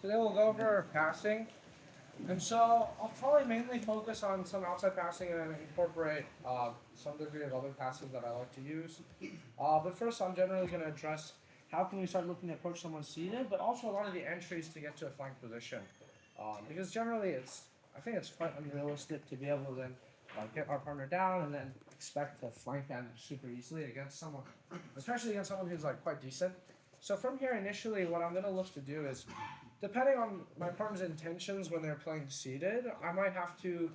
Today we'll go over passing. And so I'll probably mainly focus on some outside passing and incorporate some degree of other passing that I like to use. But first, I'm generally going to address how can we start looking to approach someone seated, but also a lot of the entries to get to a flank position. Because generally, I think it's quite unrealistic to be able to then get our partner down and then expect to flank them super easily against someone, especially against someone who's like quite decent. So from here, initially, what I'm going to look to do is, depending on my partner's intentions when they're playing seated, I might have to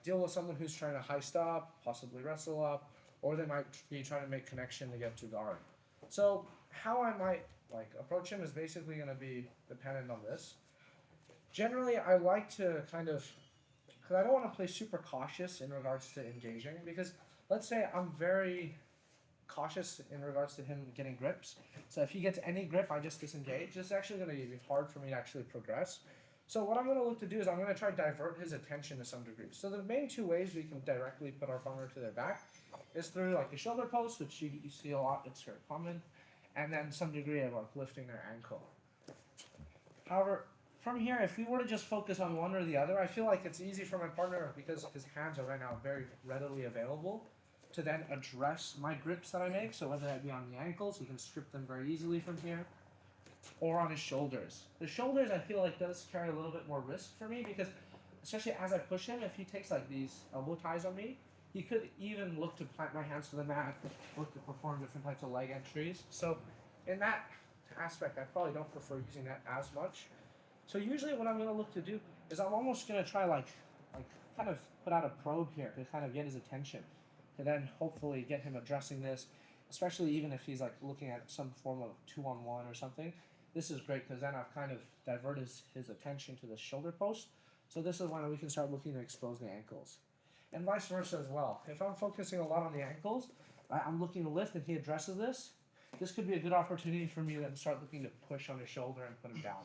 deal with someone who's trying to heist up, possibly wrestle up, or they might be trying to make connection to get to guard. So how I might approach him is basically going to be dependent on this. Generally, I like to because I don't want to play super cautious in regards to engaging, because let's say I'm very cautious in regards to him getting grips. So if he gets any grip, I just disengage. It's actually going to be hard for me to actually progress. So what I'm going to look to do is I'm going to try to divert his attention to some degree. So the main two ways we can directly put our partner to their back is through like a shoulder post, which you see a lot, it's very common, and then some degree of like lifting their ankle. However, from here, if we were to just focus on one or the other, I feel like it's easy for my partner, because his hands are right now very readily available, to then address my grips that I make. So whether that be on the ankles, he can strip them very easily from here, or on his shoulders. The shoulders, I feel like, does carry a little bit more risk for me, because especially as I push him, if he takes like these elbow ties on me, he could even look to plant my hands to the mat, look to perform different types of leg entries. So in that aspect, I probably don't prefer using that as much. So usually what I'm going to look to do is I'm almost going to try kind of put out a probe here to kind of get his attention, to then hopefully get him addressing this, especially even if he's like looking at some form of 2-on-1 or something. This is great because then I've kind of diverted his attention to the shoulder post. So this is when we can start looking to expose the ankles. And vice versa as well. If I'm focusing a lot on the ankles, I'm looking to lift and he addresses this, this could be a good opportunity for me to then start looking to push on his shoulder and put him down.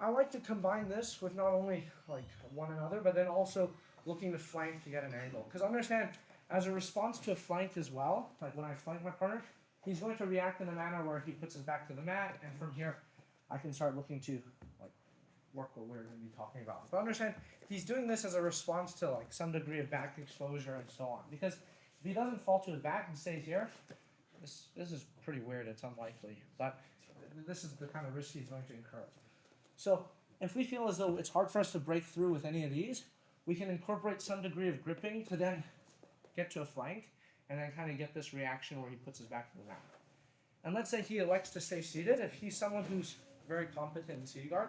I like to combine this with not only like one another, but then also looking to flank to get an angle. Because understand, as a response to a flank as well, like when I flank my partner, he's going to react in a manner where he puts his back to the mat, and from here, I can start looking to like work what we're going to be talking about. But understand, he's doing this as a response to like some degree of back exposure and so on. Because if he doesn't fall to his back and stays here, this is pretty weird. It's unlikely, but this is the kind of risk he's going to incur. So if we feel as though it's hard for us to break through with any of these, we can incorporate some degree of gripping to then get to a flank and then kind of get this reaction where he puts his back to the mat. And let's say he elects to stay seated. If he's someone who's very competent in seated guard,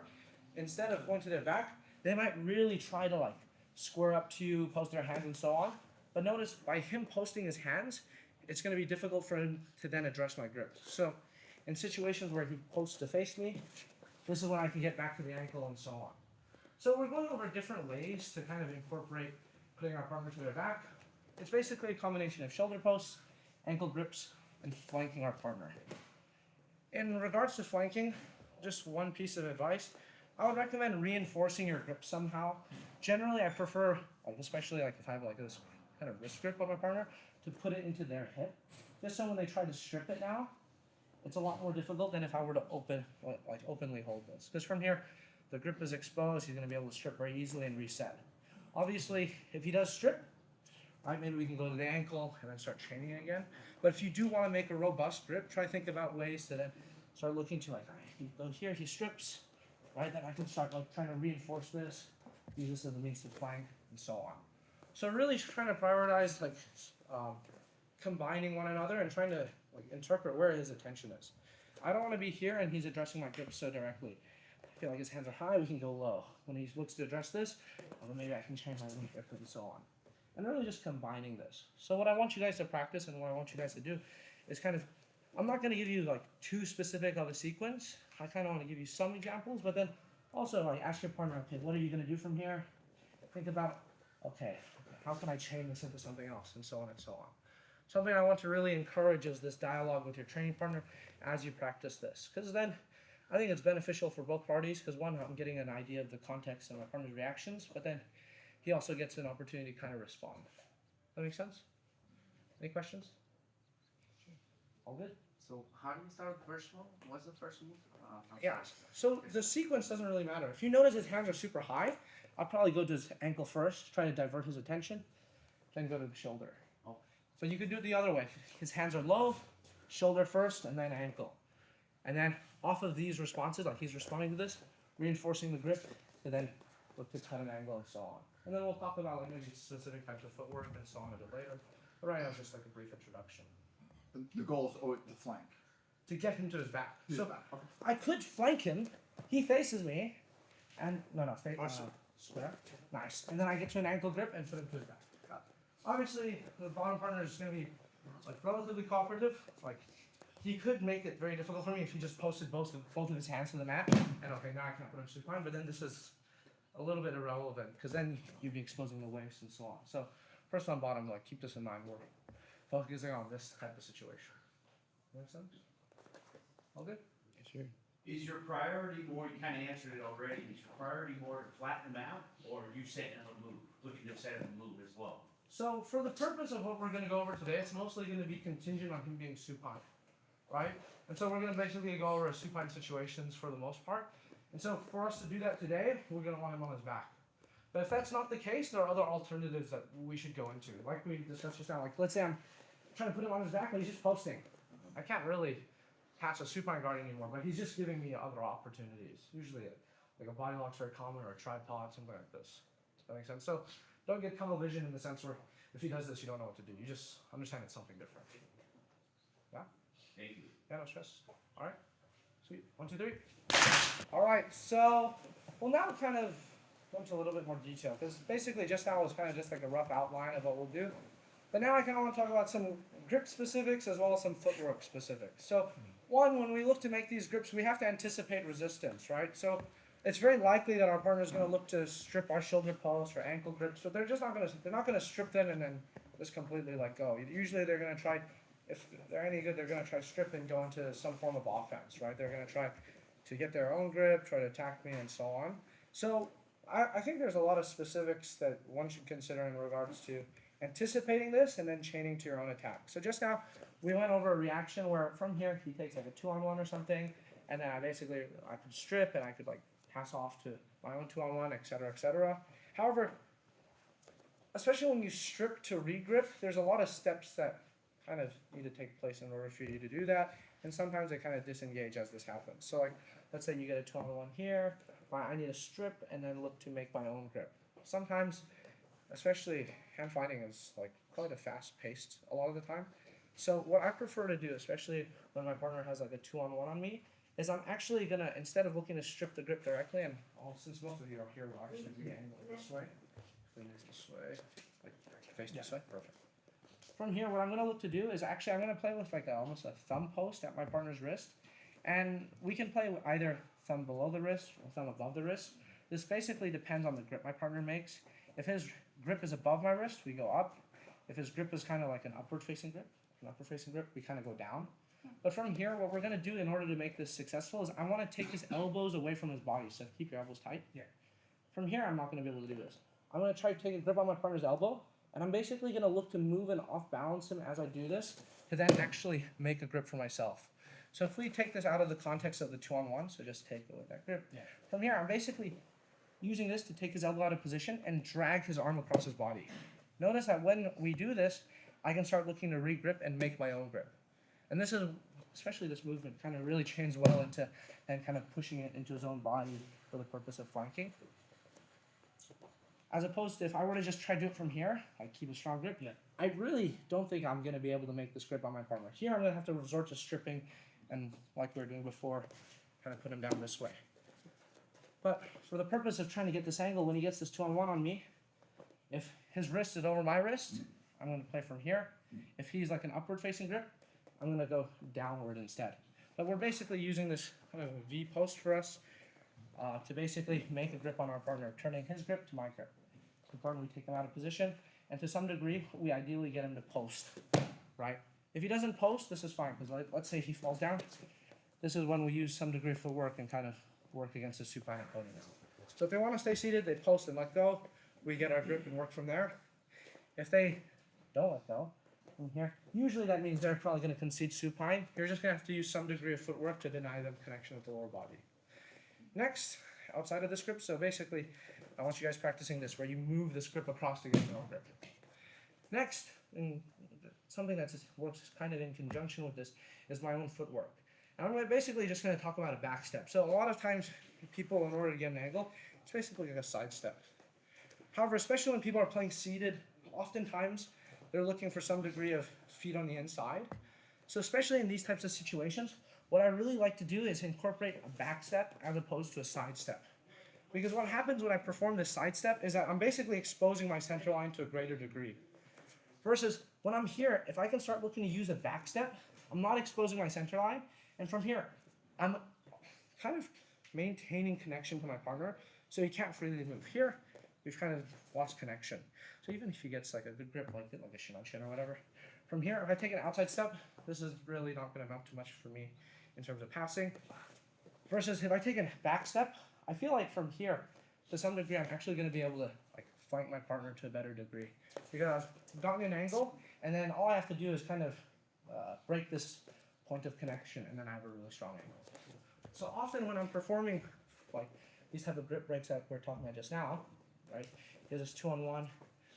instead of going to their back, they might really try to like square up to you, post their hands and so on. But notice by him posting his hands, it's going to be difficult for him to then address my grip. So in situations where he posts to face me, this is when I can get back to the ankle and so on. So we're going over different ways to kind of incorporate putting our partner to their back. It's basically a combination of shoulder posts, ankle grips, and flanking our partner. In regards to flanking, just one piece of advice, I would recommend reinforcing your grip somehow. Generally, I prefer, especially if I have this kind of wrist grip on my partner, to put it into their hip, just so when they try to strip it now, it's a lot more difficult than if I were to openly hold this. Because from here, the grip is exposed, he's going to be able to strip very easily and reset. Obviously, if he does strip, right, maybe we can go to the ankle and then start training it again. But if you do want to make a robust grip, try to think about ways to then start looking to he go here, he strips, right, then I can start trying to reinforce this, use this as a means to flank, and so on. So really trying to prioritize combining one another and trying to interpret where his attention is. I don't want to be here and he's addressing my grip so directly. I feel like his hands are high, we can go low. When he looks to address this, well, maybe I can change my grip and so on. And really just combining this. So what I want you guys to practice and what I want you guys to do is I'm not going to give you too specific of a sequence. I kind of want to give you some examples, but then also ask your partner, okay, what are you going to do from here? Think about, okay, how can I chain this into something else, and so on and so on. Something I want to really encourage is this dialogue with your training partner as you practice this. Because then I think it's beneficial for both parties, because one, I'm getting an idea of the context and my partner's reactions, but then he also gets an opportunity to kind of respond. That make sense? Any questions? All good? So how do you start with the first move? What's the first move? Yeah. So the sequence doesn't really matter. If you notice his hands are super high, I'll probably go to his ankle first, try to divert his attention, then go to the shoulder. Oh. So you could do it the other way. His hands are low, shoulder first, and then ankle. And then off of these responses, like he's responding to this, reinforcing the grip, and then look to cut an angle and so on. And then we'll talk about like maybe specific types of footwork and so on a bit later. But right now it's just like a brief introduction. The goal is always the flank. To get him to his back. His So back, okay. I could flank him. He faces me, and square. Nice. And then I get to an ankle grip and put him to his back. Obviously, the bottom partner is going to be like relatively cooperative. Like he could make it very difficult for me if he just posted both of his hands to the mat. And okay, now I can't put him supine. But then this is a little bit irrelevant because then you'd be exposing the waist and so on. So first on bottom, like keep this in mind. We're focusing on this type of situation. Make sense? All good? Sure. Is your priority more, you kind of answered it already, is your priority more to flatten them out, or are you setting up a move, looking to set up a move as well? So for the purpose of what we're going to go over today, it's mostly going to be contingent on him being supine, right? And so we're going to basically go over supine situations for the most part. And so for us to do that today, we're going to want him on his back. But if that's not the case, there are other alternatives that we should go into. Like we discussed just now, like let's say I'm trying to put him on his back and he's just posting. I can't really catch a supine guard anymore, but he's just giving me other opportunities. Usually like a body lock's very common, or a tripod, something like this. Does that make sense? So don't get tunnel vision in the sense where if he does this, you don't know what to do. You just understand it's something different. Yeah? Thank you. Yeah, no stress. All right. Sweet. 1, 2, 3. All right. So we'll now kind of go into a little bit more detail, because basically just now was kind of just like a rough outline of what we'll do. But now I kind of want to talk about some grip specifics as well as some footwork specifics. So one, when we look to make these grips, we have to anticipate resistance, right? So it's very likely that our partner is going to look to strip our shoulder post or ankle grips, but they're not going to strip them and then just completely let go. Usually they're going to try, if they're any good, they're going to try strip and go into some form of offense, right? They're going to try to get their own grip, try to attack me, and so on. So I think there's a lot of specifics that one should consider in regards to anticipating this and then chaining to your own attack. So just now we went over a reaction where from here he takes like a 2-on-1 or something, and then I could strip and I could like pass off to my own 2-on-1, etc., etc. However, especially when you strip to regrip, there's a lot of steps that kind of need to take place in order for you to do that, and sometimes they kind of disengage as this happens. So like let's say you get a 2-on-1 here, I need to strip and then look to make my own grip. Sometimes, especially hand fighting is like quite a fast paced a lot of the time. So what I prefer to do, especially when my partner has like a 2-on-1 on me, is I'm actually gonna, instead of looking to strip the grip directly, and since most of you are here, we'll actually be angled this way. Lean this way, like face this way, perfect. From here, what I'm gonna look to do is actually I'm gonna play with like almost a thumb post at my partner's wrist, and we can play with either thumb below the wrist or thumb above the wrist. This basically depends on the grip my partner makes. If his grip is above my wrist, we go up. If his grip is kind of like an upward facing grip, we kind of go down. But from here, what we're going to do in order to make this successful is I want to take his elbows away from his body. So keep your elbows tight. Yeah. From here, I'm not going to be able to do this. I'm going to try to take a grip on my partner's elbow, and I'm basically going to look to move and off balance him as I do this to then actually make a grip for myself. So if we take this out of the context of the 2-on-1, so just take away that grip. Yeah. From here, I'm basically using this to take his elbow out of position and drag his arm across his body. Notice that when we do this, I can start looking to re-grip and make my own grip. And this is, especially this movement, kind of really chains well into and kind of pushing it into his own body for the purpose of flanking. As opposed to if I were to just try to do it from here, I keep a strong grip. Yeah. I really don't think I'm going to be able to make this grip on my partner. Here I'm going to have to resort to stripping and, like we were doing before, kind of put him down this way. But for the purpose of trying to get this angle, when he gets this 2-on-1 on me, if his wrist is over my wrist, I'm going to play from here. If he's like an upward facing grip, I'm going to go downward instead. But we're basically using this kind of a V post for us to basically make a grip on our partner, turning his grip to my grip. So important we take him out of position, and to some degree, we ideally get him to post, right? If he doesn't post, this is fine, because let's say he falls down. This is when we use some degree of footwork and kind of work against the supine opponent. So if they want to stay seated, they post and let go. We get our grip and work from there. If they don't let go, in here. Usually that means they're probably going to concede supine. You're just going to have to use some degree of footwork to deny them connection with the lower body. Next, outside of this grip, so basically, I want you guys practicing this, where you move this grip across to get your own grip. Next, and something that works kind of in conjunction with this, is my own footwork. And I'm basically just going to talk about a back step. So a lot of times, people, in order to get an angle, it's basically like a side step. However, especially when people are playing seated, oftentimes they're looking for some degree of feet on the inside. So especially in these types of situations, what I really like to do is incorporate a back step as opposed to a side step. Because what happens when I perform this side step is that I'm basically exposing my center line to a greater degree. Versus when I'm here, if I can start looking to use a back step, I'm not exposing my center line. And from here, I'm kind of maintaining connection to my partner, so he can't freely move. Here, we've kind of lost connection. So even if he gets like a good grip, like a shin on shin or whatever, from here, if I take an outside step, this is really not going to amount to much for me in terms of passing. Versus if I take a back step, I feel like from here, to some degree, I'm actually going to be able to like flank my partner to a better degree. Because I've gotten an angle, and then all I have to do is kind of break this point of connection, and then I have a really strong angle. So often when I'm performing like these type of grip breaks that we're talking about just now, right? Here's this 2-on-1,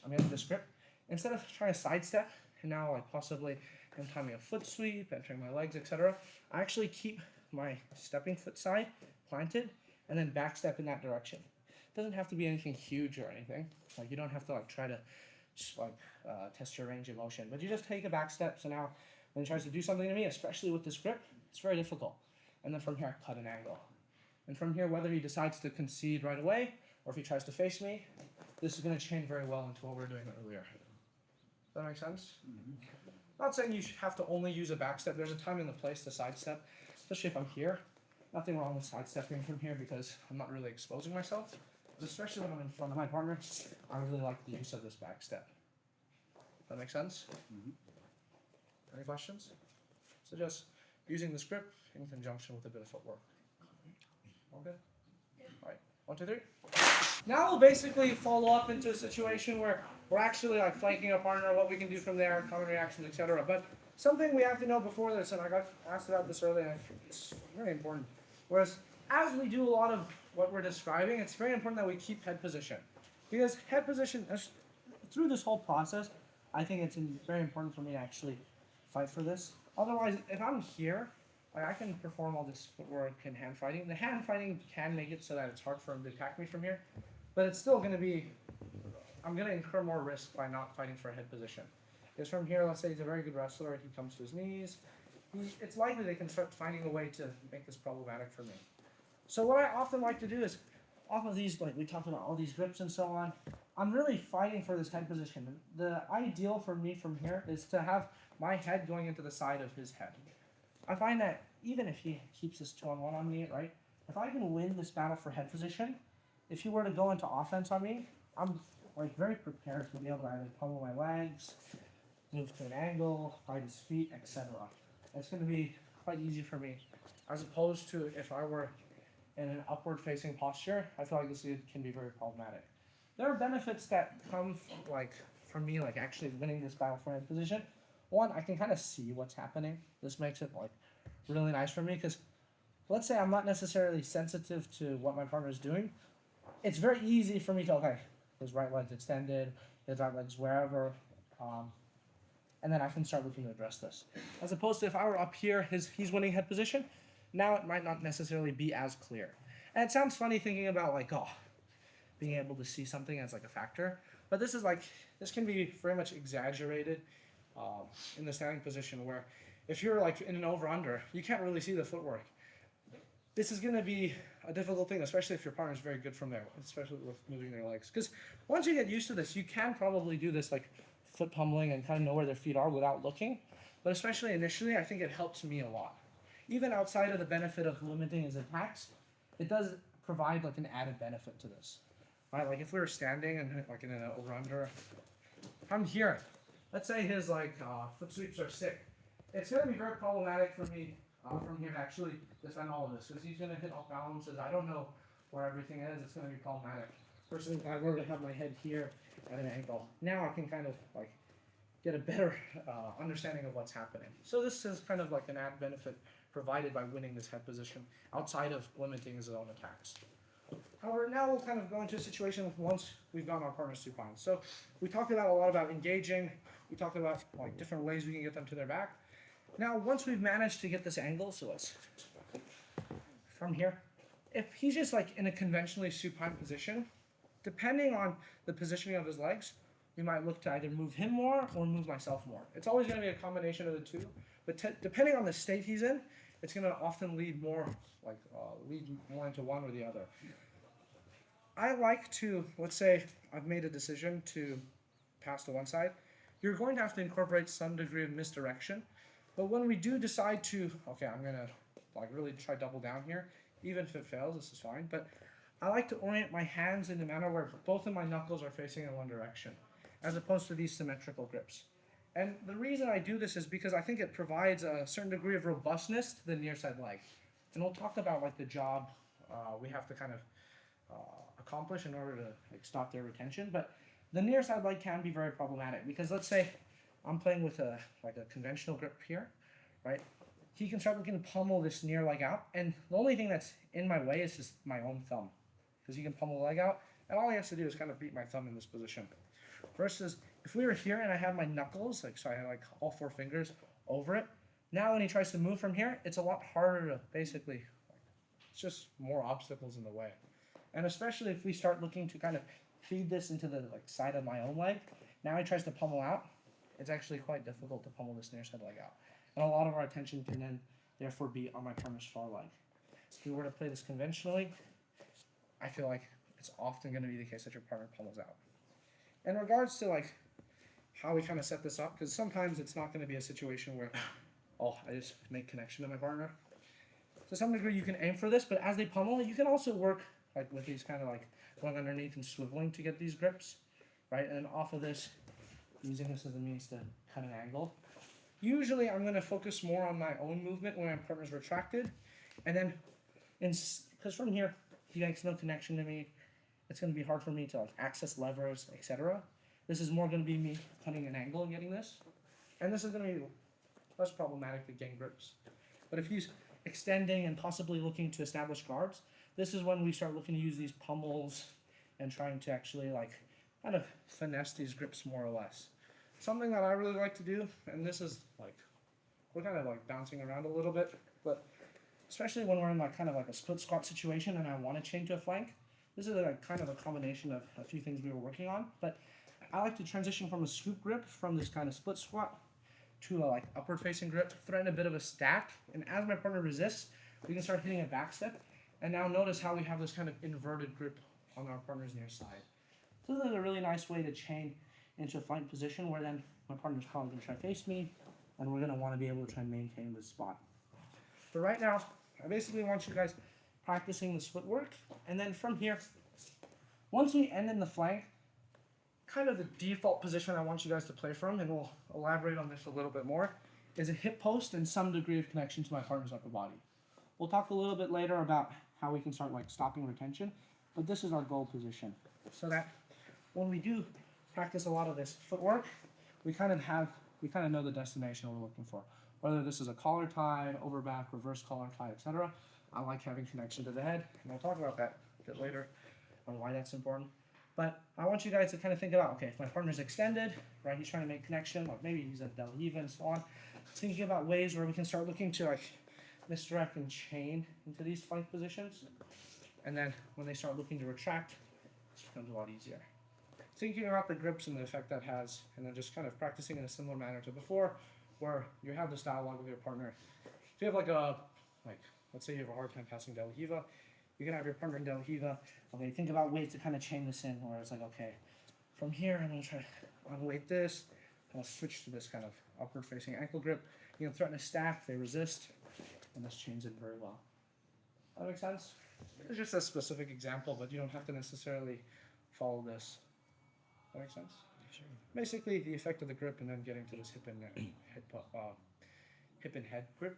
I'm in this grip. Instead of trying to sidestep, and now like possibly I'm timing a foot sweep, entering my legs, etc., I actually keep my stepping foot side planted, and then backstep in that direction. It doesn't have to be anything huge or anything. Like you don't have to like try to test your range of motion, but you just take a back step. So now when he tries to do something to me, especially with this grip, it's very difficult. And then from here, cut an angle. And from here, whether he decides to concede right away or if he tries to face me, this is going to change very well into what we were doing earlier. Does that make sense? Mm-hmm. Not saying you should have to only use a back step. There's a time and a place to sidestep, especially if I'm here. Nothing wrong with sidestepping from here because I'm not really exposing myself. But especially when I'm in front of my partner, I really like the use of this back step. Does that make sense? Mm-hmm. Any questions? So just using this grip in conjunction with a bit of footwork. Okay? All right, 1, 2, 3. Now we'll basically follow up into a situation where we're actually like flanking a partner, what we can do from there, counter reactions, etc. But something we have to know before this, and I got asked about this earlier, and it's very important. Whereas as we do a lot of what we're describing, it's very important that we keep head position. Because head position, through this whole process, I think it's very important for me to actually fight for this. Otherwise, if I'm here, like I can perform all this footwork and hand fighting. The hand fighting can make it so that it's hard for him to attack me from here, but it's still going to be, I'm going to incur more risk by not fighting for a head position. Because from here, let's say he's a very good wrestler, he comes to his knees, it's likely they can start finding a way to make this problematic for me. So what I often like to do is, off of these, like we talked about all these grips and so on, I'm really fighting for this head position. The ideal for me from here is to have my head going into the side of his head. I find that even if he keeps this 2-on-1 on me, right, if I can win this battle for head position, if he were to go into offense on me, I'm like very prepared to be able to either pummel my legs, move to an angle, ride his feet, etc. It's going to be quite easy for me, as opposed to if I were in an upward-facing posture. I feel like this can be very problematic. There are benefits that come from me actually winning this battle for head position. One, I can kind of see what's happening. This makes it like really nice for me because let's say I'm not necessarily sensitive to what my partner is doing. It's very easy for me to, okay, his right leg's extended, his right leg's wherever, and then I can start looking to address this. As opposed to if I were up here, he's winning head position, now it might not necessarily be as clear. And it sounds funny thinking about being able to see something as like a factor, but this can be very much exaggerated in the standing position where if you're like in an over-under, you can't really see the footwork. This is going to be a difficult thing, especially if your partner is very good from there, especially with moving their legs. Because once you get used to this, you can probably do this like foot pummeling and kind of know where their feet are without looking. But especially initially, I think it helps me a lot. Even outside of the benefit of limiting his attacks, it does provide like an added benefit to this. Right? Like if we were standing and like in an over-under, if I'm here, let's say his foot sweeps are sick, it's going to be very problematic for me from here to actually defend all of this because he's going to hit off balances. I don't know where everything is. It's going to be problematic. First, if I were to have my head here at an angle, now I can kind of get a better understanding of what's happening. So this is kind of like an added benefit provided by winning this head position outside of limiting his own attacks. However, now we'll kind of go into a situation once we've gotten our partner supine. So we talked about a lot about engaging. We talked about like different ways we can get them to their back. Now, once we've managed to get this angle, so let's from here, if he's just like in a conventionally supine position, depending on the positioning of his legs, we might look to either move him more or move myself more. It's always going to be a combination of the two, but depending on the state he's in, it's going to often lead more into one or the other. I like to, let's say I've made a decision to pass to one side. You're going to have to incorporate some degree of misdirection, but when we do decide to, okay, I'm going to like really try double down here, even if it fails, this is fine, but I like to orient my hands in a manner where both of my knuckles are facing in one direction, as opposed to these symmetrical grips. And the reason I do this is because I think it provides a certain degree of robustness to the near side leg. And we'll talk about like the job we have to kind of accomplish in order to like, stop their retention. But the near side leg can be very problematic because let's say I'm playing with a conventional grip here, right? He can start looking to pummel this near leg out, and the only thing that's in my way is just my own thumb, because he can pummel the leg out, and all he has to do is kind of beat my thumb in this position. Versus if we were here and I have my knuckles, like so I have like all four fingers over it, now when he tries to move from here, it's a lot harder to basically, it's just more obstacles in the way. And especially if we start looking to kind of feed this into the like side of my own leg, now he tries to pummel out, it's actually quite difficult to pummel this near side leg out. And a lot of our attention can then therefore be on my partner's far leg. If we were to play this conventionally, I feel like it's often going to be the case that your partner pummels out. In regards to like how we kind of set this up, because sometimes it's not going to be a situation where, oh, I just make connection to my partner. To some degree you can aim for this, but as they pummel, you can also work like with these kind of like going underneath and swiveling to get these grips, right? And off of this, using this as a means to cut an angle. Usually I'm going to focus more on my own movement when my partner's retracted, and then, because from here, he makes no connection to me, it's going to be hard for me to like access levers, etc. This is more going to be me cutting an angle and getting this, and this is going to be less problematic to gain grips. But if he's extending and possibly looking to establish guards, this is when we start looking to use these pummels and trying to actually like kind of finesse these grips more or less. Something that I really like to do, and this is like, we're kind of like bouncing around a little bit, but especially when we're in like kind of like a split squat situation and I want to chain to a flank, this is like kind of a combination of a few things we were working on, but I like to transition from a scoop grip from this kind of split squat to a like upward facing grip, threaten a bit of a stack, and as my partner resists, we can start hitting a backstep, and now notice how we have this kind of inverted grip on our partner's near side. So this is a really nice way to chain into a flank position where then my partner's probably going to try to face me, and we're going to want to be able to try and maintain this spot. But right now, I basically want you guys practicing this footwork, and then from here, once we end in the flank, kind of the default position I want you guys to play from, and we'll elaborate on this a little bit more, is a hip post and some degree of connection to my partner's upper body. We'll talk a little bit later about how we can start like stopping retention, but this is our goal position. So that when we do practice a lot of this footwork, we kind of know the destination we're looking for. Whether this is a collar tie, over back, reverse collar tie, etc. I like having connection to the head, and I'll talk about that a bit later on why that's important. But I want you guys to kind of think about, okay, if my partner's extended, right, he's trying to make connection, like maybe he's at del hiva and so on. Thinking about ways where we can start looking to like misdirect and chain into these flank positions. And then when they start looking to retract, it becomes a lot easier. Thinking about the grips and the effect that has, and then just kind of practicing in a similar manner to before, where you have this dialogue with your partner. If you have let's say you have a hard time passing del hiva, you can have your partner in del hiva. Okay, think about ways to kind of chain this in, where it's like, okay, from here I'm going to try to unweight this, I'll switch to this kind of upward facing ankle grip. You can threaten a stack, they resist, and this chains in very well. That make sense? It's just a specific example, but you don't have to necessarily follow this. That makes sense? Sure. Basically, the effect of the grip and then getting to this hip and head grip.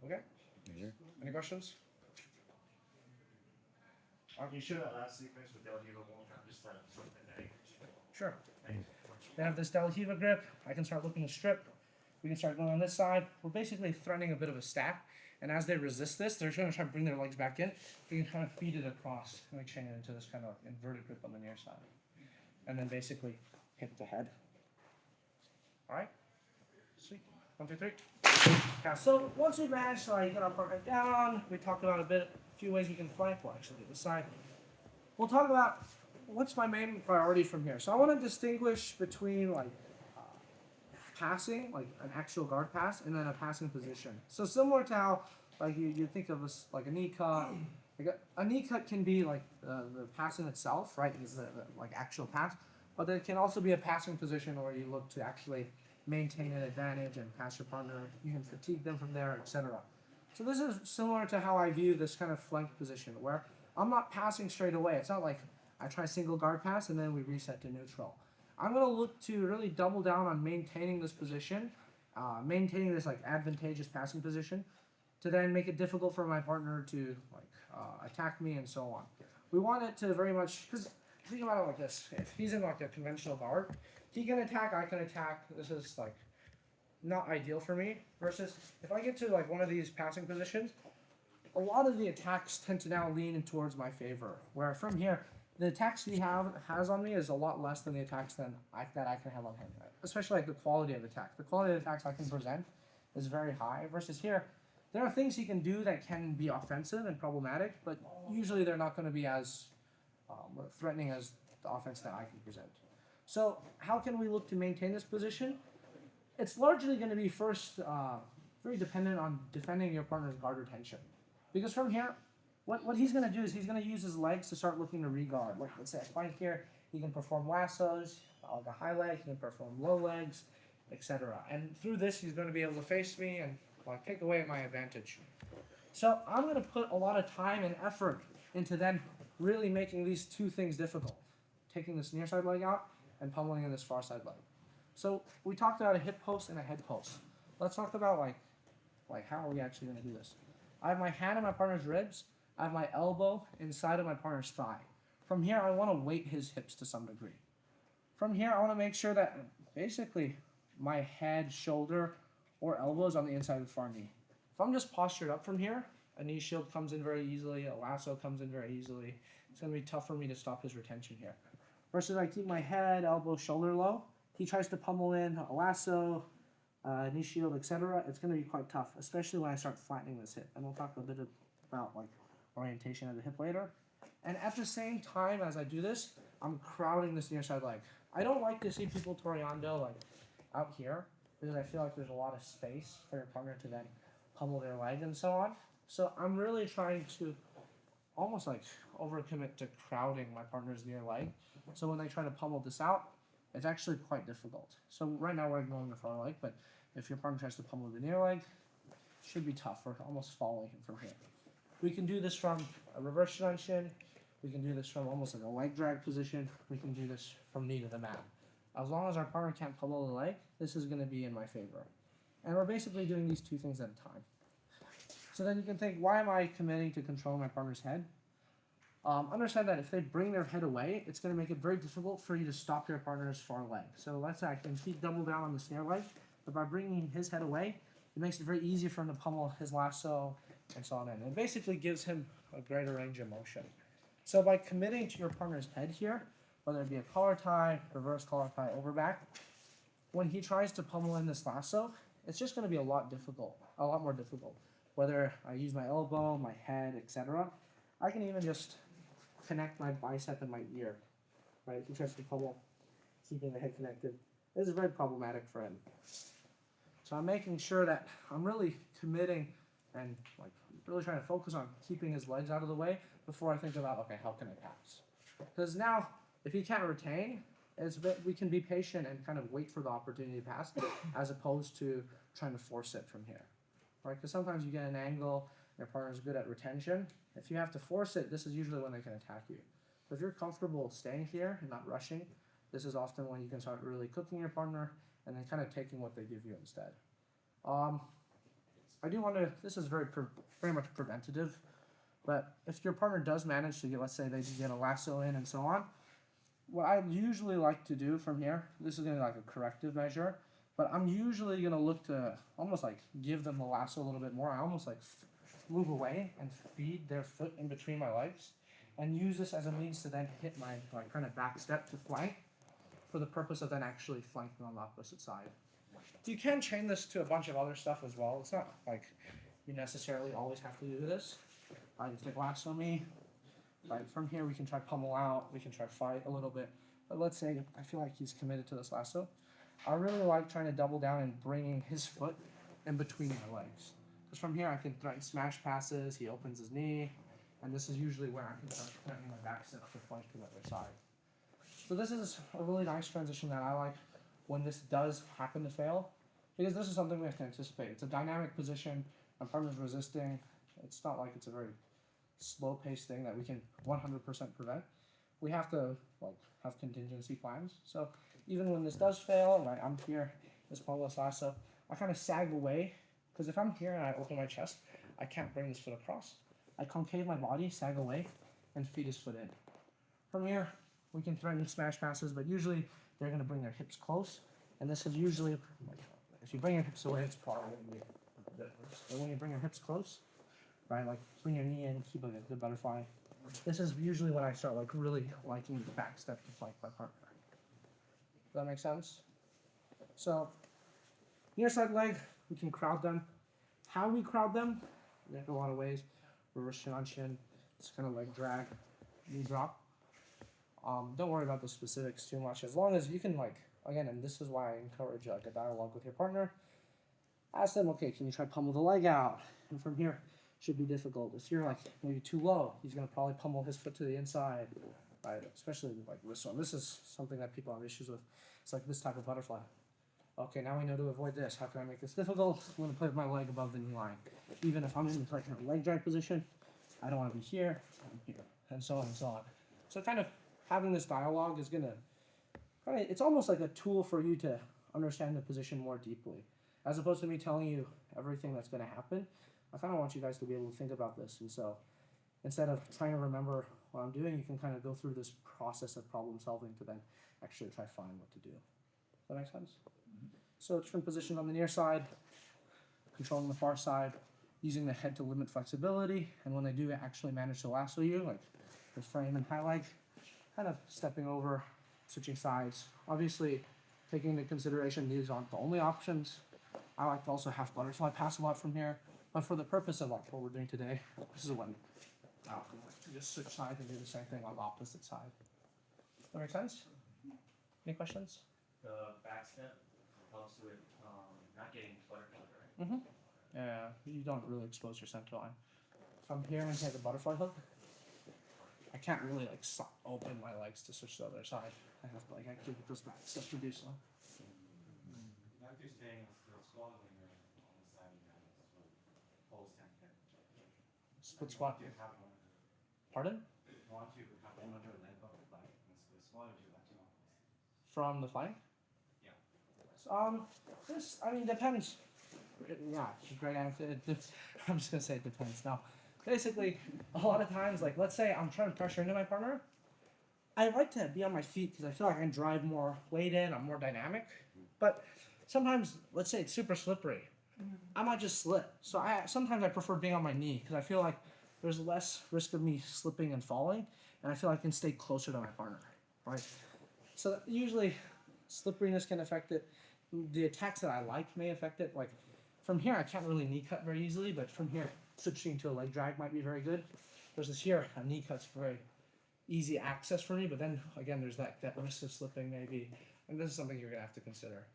Okay? Sure. Any questions? You should have last sequence with del hiva one time, just something that Sure. They have this Del Hiva grip. I can start looking to strip. We can start going on this side. We're basically threatening a bit of a stack. And as they resist this, they're going to try to bring their legs back in. We can kind of feed it across and we chain it into this kind of inverted grip on the near side. And then basically hit the head. All right. Sweet. 1, 2, 3. Yeah, so once we manage to get our partner down, we talked about a few ways we can flank. Well, actually, this side. We'll talk about what's my main priority from here. So I want to distinguish between passing, like an actual guard pass, and then a passing position. So similar to how you think of this like a knee cut. A knee cut can be like the passing itself, right? Is the actual pass, but it can also be a passing position where you look to actually maintain an advantage and pass your partner. You can fatigue them from there, etc. So this is similar to how I view this kind of flank position, where I'm not passing straight away. It's not like I try single guard pass and then we reset to neutral. I'm going to look to really double down on maintaining this position, maintaining this advantageous passing position, to then make it difficult for my partner to attack me and so on. We want it to very much, because think about it like this: if he's in a conventional guard, he can attack, I can attack. This is not ideal for me. Versus if I get to one of these passing positions, a lot of the attacks tend to now lean towards my favor. Where from here, the attacks he has on me is a lot less than the attacks that I can have on him. Especially the quality of attacks. The quality of attacks I can present is very high. Versus here, there are things he can do that can be offensive and problematic, but usually they're not going to be as threatening as the offense that I can present. So how can we look to maintain this position? It's largely going to be first very dependent on defending your partner's guard retention. Because from here, what he's going to do is he's going to use his legs to start looking to re-guard. Like let's say I find here, he can perform lassos, like a high leg, he can perform low legs, etc. And through this, he's going to be able to face me and take away my advantage. So I'm going to put a lot of time and effort into then really making these two things difficult. Taking this near side leg out and pummeling in this far side leg. So we talked about a hip post and a head post. Let's talk about how are we actually going to do this. I have my hand on my partner's ribs. I have my elbow inside of my partner's thigh. From here, I want to weight his hips to some degree. From here, I want to make sure that basically my head, shoulder, or elbow is on the inside of the far knee. If I'm just postured up from here, a knee shield comes in very easily, a lasso comes in very easily. It's going to be tough for me to stop his retention here. Versus I keep my head, elbow, shoulder low. He tries to pummel in a lasso, knee shield, etc. It's going to be quite tough, especially when I start flattening this hip. And we'll talk a bit about orientation of the hip later. And at the same time as I do this, I'm crowding this near side leg. I don't like to see people toreando out here, because I feel like there's a lot of space for your partner to then pummel their leg and so on. So I'm really trying to almost overcommit to crowding my partner's near leg. So when they try to pummel this out, it's actually quite difficult. So right now we're ignoring the far leg, but if your partner tries to pummel the near leg, it should be tough. We're almost following him from here. We can do this from a reverse shin. We can do this from almost a leg drag position. We can do this from knee to the mat. As long as our partner can't pummel the leg, this is going to be in my favor. And we're basically doing these two things at a time. So then you can think, why am I committing to controlling my partner's head? Understand that if they bring their head away, it's going to make it very difficult for you to stop your partner's far leg. So let's say I can keep double down on the snare leg, but by bringing his head away, it makes it very easy for him to pummel his lasso and so on. And it basically gives him a greater range of motion. So by committing to your partner's head here, whether it be a collar tie, reverse collar tie, over back, when he tries to pummel in this lasso, it's just going to be a lot more difficult. Whether I use my elbow, my head, etc. I can even just connect my bicep and my ear, right? If he tries to pummel, keeping the head connected, this is very problematic for him. So I'm making sure that I'm really committing and really trying to focus on keeping his legs out of the way before I think about, okay, how can I pass? Because now, if he can't retain, we can be patient and kind of wait for the opportunity to pass, as opposed to trying to force it from here, right? Because sometimes you get an angle, your partner's good at retention. If you have to force it, this is usually when they can attack you. So if you're comfortable staying here and not rushing, this is often when you can start really cooking your partner and then kind of taking what they give you instead. I do want to, this is very much preventative, but if your partner does manage to get, let's say they get a lasso in and so on, what I usually like to do from here, this is gonna be like a corrective measure, but I'm usually gonna look to almost like give them the lasso a little bit more. I almost like move away and feed their foot in between my legs, and use this as a means to then hit my like kind of back step to flank, for the purpose of then actually flanking on the opposite side. You can chain this to a bunch of other stuff as well. It's not like you necessarily always have to do this. I just take lasso me. Right, from here we can try pummel out, we can try fight a little bit. But let's say I feel like he's committed to this lasso. I really like trying to double down and bringing his foot in between my legs. Because from here I can threaten smash passes, he opens his knee, and this is usually where I can start threatening my back step to flank to the other side. So this is a really nice transition that I like when this does happen to fail, because this is something we have to anticipate. It's a dynamic position, my partner's resisting. It's not like it's a very slow-paced thing that we can 100% prevent. We have to like have contingency plans. So even when this does fail, right, I'm here, this Pablo's lasso, I kind of sag away, because if I'm here and I open my chest, I can't bring this foot across. I concave my body, sag away, and feed his foot in. From here, we can threaten smash passes, but usually they're going to bring their hips close, and this is usually, like, if you bring your hips away, it's probably going to be a bit worse. But when you bring your hips close, right, like bring your knee in, keep a good butterfly. This is usually when I start like really liking the back step to flank my partner. Does that make sense? So, near side leg, we can crowd them. How we crowd them, there's a lot of ways. Reverse chin on chin, it's kind of like drag, knee drop. Don't worry about the specifics too much, as long as you can like, again, and this is why I encourage like a dialogue with your partner. Ask them, okay, can you try pummel the leg out? And from here, should be difficult. If you're like maybe too low, he's gonna probably pummel his foot to the inside, right? Especially like this one. This is something that people have issues with. It's like this type of butterfly. Okay, now we know to avoid this. How can I make this difficult? I'm gonna put my leg above the knee line. Even if I'm in like a leg drag position, I don't want to be here. I'm here, and so on and so on. So kind of having this dialogue is gonna it's almost like a tool for you to understand the position more deeply, as opposed to me telling you everything that's gonna happen. I kind of want you guys to be able to think about this, and so instead of trying to remember what I'm doing, you can kind of go through this process of problem solving to then actually try to find what to do. Does that make sense? Mm-hmm. So different position on the near side, controlling the far side, using the head to limit flexibility, and when they do actually manage to lasso you, like the frame and high leg, kind of stepping over, switching sides. Obviously, taking into consideration these aren't the only options. I like to also have butterfly pass a lot from here. But for the purpose of like what we're doing today, this is when just switch sides and do the same thing on the opposite side. Does that make sense? Any questions? The backstep helps with not getting butterfly, right? Mm-hmm. Yeah, you don't really expose your center line. If I'm here and hit the butterfly hook, I can't really like open my legs to switch to the other side. I have to like actually get this back step to do so. Not just saying it's swallowing on the side of the whole center. Split squat. Pardon? Want you to have one under leg of the back and swallow you back to From the flank? Yeah. This, I mean, depends. Yeah, great answer. I'm just gonna say it depends. Now, basically, a lot of times, like, let's say I'm trying to pressure into my partner, I like to be on my feet because I feel like I can drive more weight in, I'm more dynamic. But sometimes, let's say it's super slippery, I might just slip. So sometimes I prefer being on my knee because I feel like there's less risk of me slipping and falling, and I feel like I can stay closer to my partner, right? So usually, slipperiness can affect it. The attacks that I like may affect it. Like from here, I can't really knee cut very easily, but from here, switching to a leg drag might be very good. Versus here, a knee cut's very easy access for me, but then again, there's that risk of slipping maybe, and this is something you're gonna have to consider.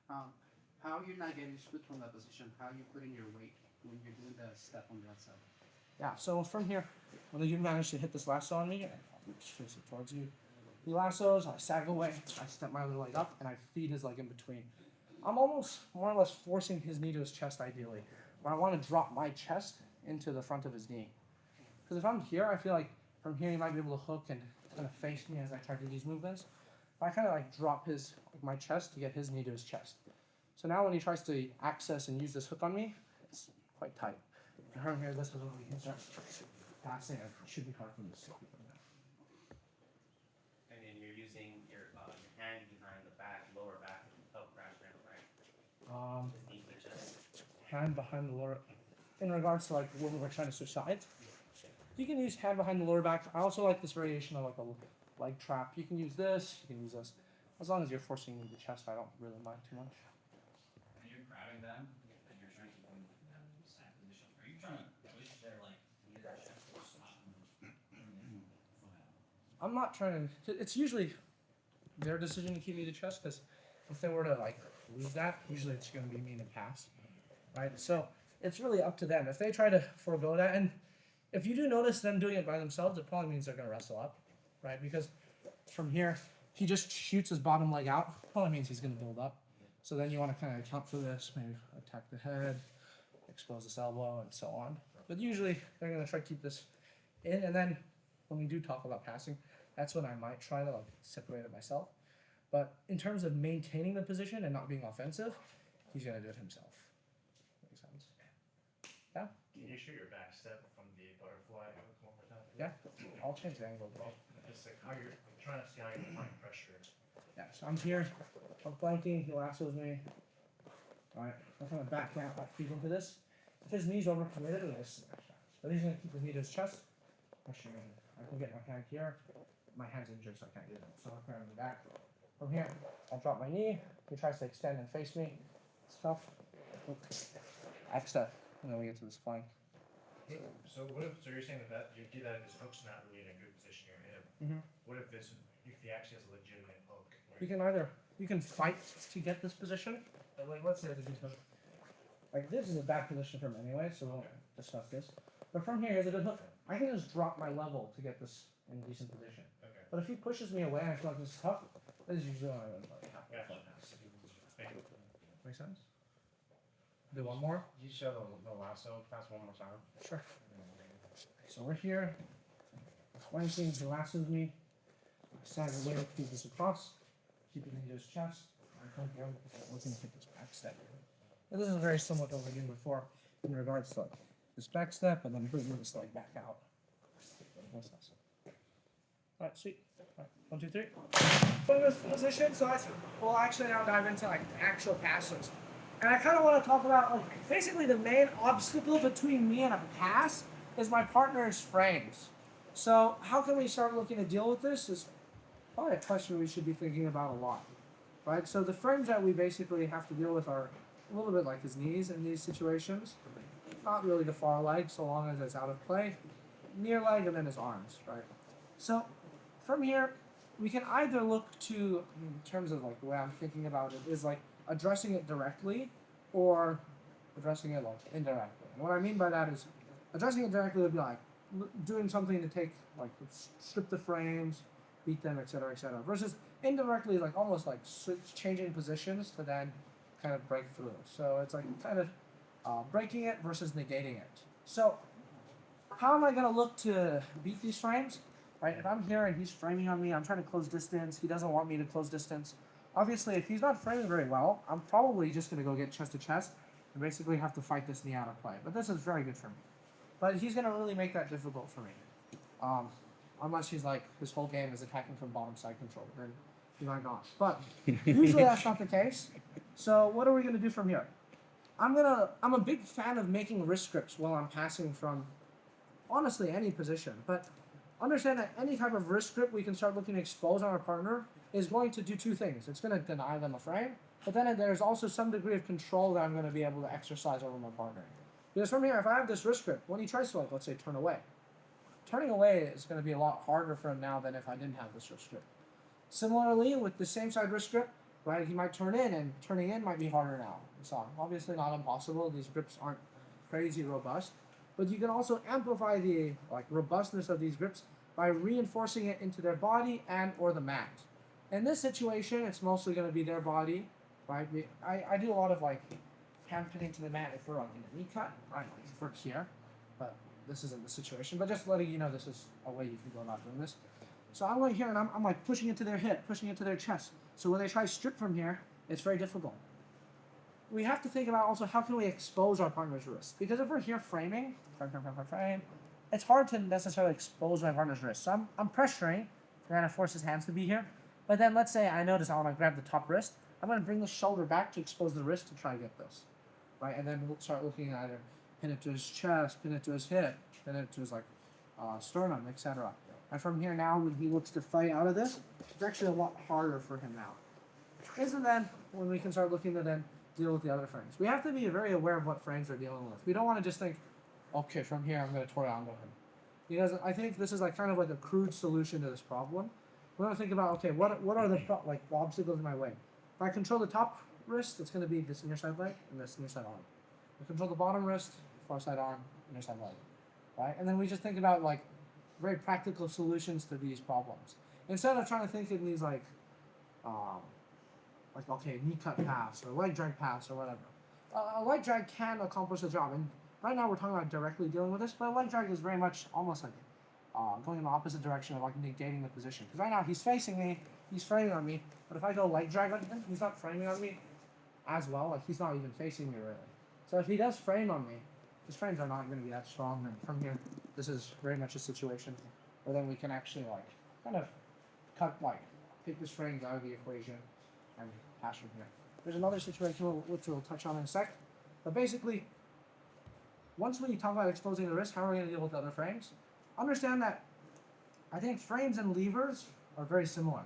How you're not getting screwed from that position? How you putting your weight when you're doing the step on that side? Yeah, so from here, when you manage to hit this lasso on me, I'll face it towards you. He lassos, I sag away, I step my other leg up, and I feed his leg in between. I'm almost more or less forcing his knee to his chest ideally, but I want to drop my chest into the front of his knee. Because if I'm here, I feel like from here he might be able to hook and kind of face me as I try to do these movements. But I kind of like drop my chest to get his knee to his chest. So now when he tries to access and use this hook on me, it's quite tight. From here, this is when we can start passing. It should be hard for me to see. And using your hand behind the back, lower back, help crash down, right? Just knee to chest. Hand behind the lower. In regards to like when we're trying to switch sides, you can use hand behind the lower back. I also like this variation of like a leg trap. You can use this. You can use this. As long as you're forcing the chest, I don't really mind too much. When you're grabbing them and you're trying to keep them in that side position, are you trying to push their like knee to their chest or stop them? I'm not trying to. It's usually their decision to keep me to chest because if they were to like lose that, usually it's going to be me to pass, right? So it's really up to them. If they try to forego that, and if you do notice them doing it by themselves, it probably means they're going to wrestle up, right? Because from here, if he just shoots his bottom leg out, probably means he's going to build up. So then you want to kind of account for this, maybe attack the head, expose this elbow, and so on. But usually they're going to try to keep this in, and then when we do talk about passing, that's when I might try to like separate it myself. But in terms of maintaining the position and not being offensive, he's going to do it himself. Makes sense? Yeah? Can you shoot your back step from the butterfly one more time? Yeah? I'll change the angle, bro. Just like how you're I'm trying to see how you're applying pressure. Yeah, so I'm here, I'm flanking, he lassos me. Alright, I'm gonna back out my feet into this. If his knee's overcommitted, I'm gonna smash that. But he's gonna keep his knee to his chest. I can get my hand here. My hand's injured, so I can't do that. So I'll put him in the back. From here, I'll drop my knee. He tries to extend and face me. It's tough. Extra. And then we get to this flank. So what if you're saying that you do that if his hook's not really in a good position near him? Mm-hmm. What if he actually has a legitimate hook? You can fight to get this position. But like, let's say it's a good hook. Like this is a bad position for him anyway, so we'll discuss this. But from here, here's a good hook. I can just drop my level to get this in a decent position. Okay. But if he pushes me away and I feel like this is tough, this is usually when I would like half Gotcha. pass. Thank you. Make sense? Do one more? You show the lasso pass one more time. Sure. So we're here. Flanking, he lassos me. I sag away to keep this across. Keep it into his chest. I come here, we're going to hit this back step. And this is very similar to what we did before in regards to like this back step and then bringing this leg back out. Alright, sweet. Alright, 1, 2, 3. From this position, so we'll actually now dive into like actual passes. And I kind of want to talk about like basically the main obstacle between me and a pass is my partner's frames. So how can we start looking to deal with this is probably a question we should be thinking about a lot, right? So the frames that we basically have to deal with are a little bit like his knees in these situations. Not really the far leg, so long as it's out of play. Near leg and then his arms, right? So from here, we can either look to, in terms of like the way I'm thinking about it, is like addressing it directly or addressing it like indirectly. And what I mean by that is addressing it directly would be like doing something to take like strip the frames, beat them, etc., etc. Versus indirectly, like almost like changing positions to then kind of break through. So it's like kind of breaking it versus negating it. So how am I going to look to beat these frames? Right? If I'm here and he's framing on me, I'm trying to close distance. He doesn't want me to close distance. Obviously, if he's not framing very well, I'm probably just going to go get chest to chest and basically have to fight this knee out of play. But this is very good for me. But he's going to really make that difficult for me. Unless he's like, his whole game is attacking from bottom side control. Then he might not. But usually that's not the case. So what are we going to do from here? I'm a big fan of making wrist grips while I'm passing from, honestly, any position. But understand that any type of wrist grip we can start looking to expose on our partner is going to do two things. It's going to deny them a frame, but then there's also some degree of control that I'm going to be able to exercise over my partner. Because from here, if I have this wrist grip, when he tries to, like, let's say, turn away, turning away is going to be a lot harder for him now than if I didn't have this wrist grip. Similarly, with the same side wrist grip, right, he might turn in, and turning in might be harder now. So obviously not impossible. These grips aren't crazy robust, but you can also amplify the robustness of these grips by reinforcing it into their body and or the mat. In this situation, it's mostly going to be their body, right? I do a lot of like hand pinning to the mat if we're like in a knee cut, right? Like if we're here, but this isn't the situation. But just letting you know, this is a way you can go about doing this. So I'm going here and I'm like pushing into their hip, pushing into their chest. So when they try to strip from here, it's very difficult. We have to think about also how can we expose our partner's wrist. Because if we're here framing, frame, it's hard to necessarily expose my partner's wrist. So I'm pressuring, trying to force his hands to be here. But then let's say I notice I want to grab the top wrist. I'm going to bring the shoulder back to expose the wrist to try to get this, right? And then we'll start looking at either pin it to his chest, pin it to his hip, pin it to his like sternum, etc. And from here now, when he looks to fight out of this, it's actually a lot harder for him now. Isn't then when we can start looking to then deal with the other frames. We have to be very aware of what frames we're dealing with. We don't want to just think, okay, from here I'm going to toriongo him. Because I think this is like kind of like a crude solution to this problem. We want to think about, okay, what are the like the obstacles in my way? If I control the top wrist, it's going to be this near side leg and this near side arm. If I control the bottom wrist, far side arm, near side leg, right? And then we just think about like very practical solutions to these problems instead of trying to think in these like okay, knee cut pass or leg drag pass or whatever. A leg drag can accomplish the job, and right now we're talking about directly dealing with this, but a leg drag is very much almost like going in the opposite direction of like negating the position. Because right now he's facing me, he's framing on me, but if I go leg drag on him, he's not framing on me as well. Like he's not even facing me really. So if he does frame on me, his frames are not going to be that strong. And from here, this is very much a situation where then we can actually like kind of take his frames out of the equation and pass from here. There's another situation which we'll touch on in a sec, but basically, once when you talk about exposing the wrist, how are we going to deal with the other frames? Understand that I think frames and levers are very similar,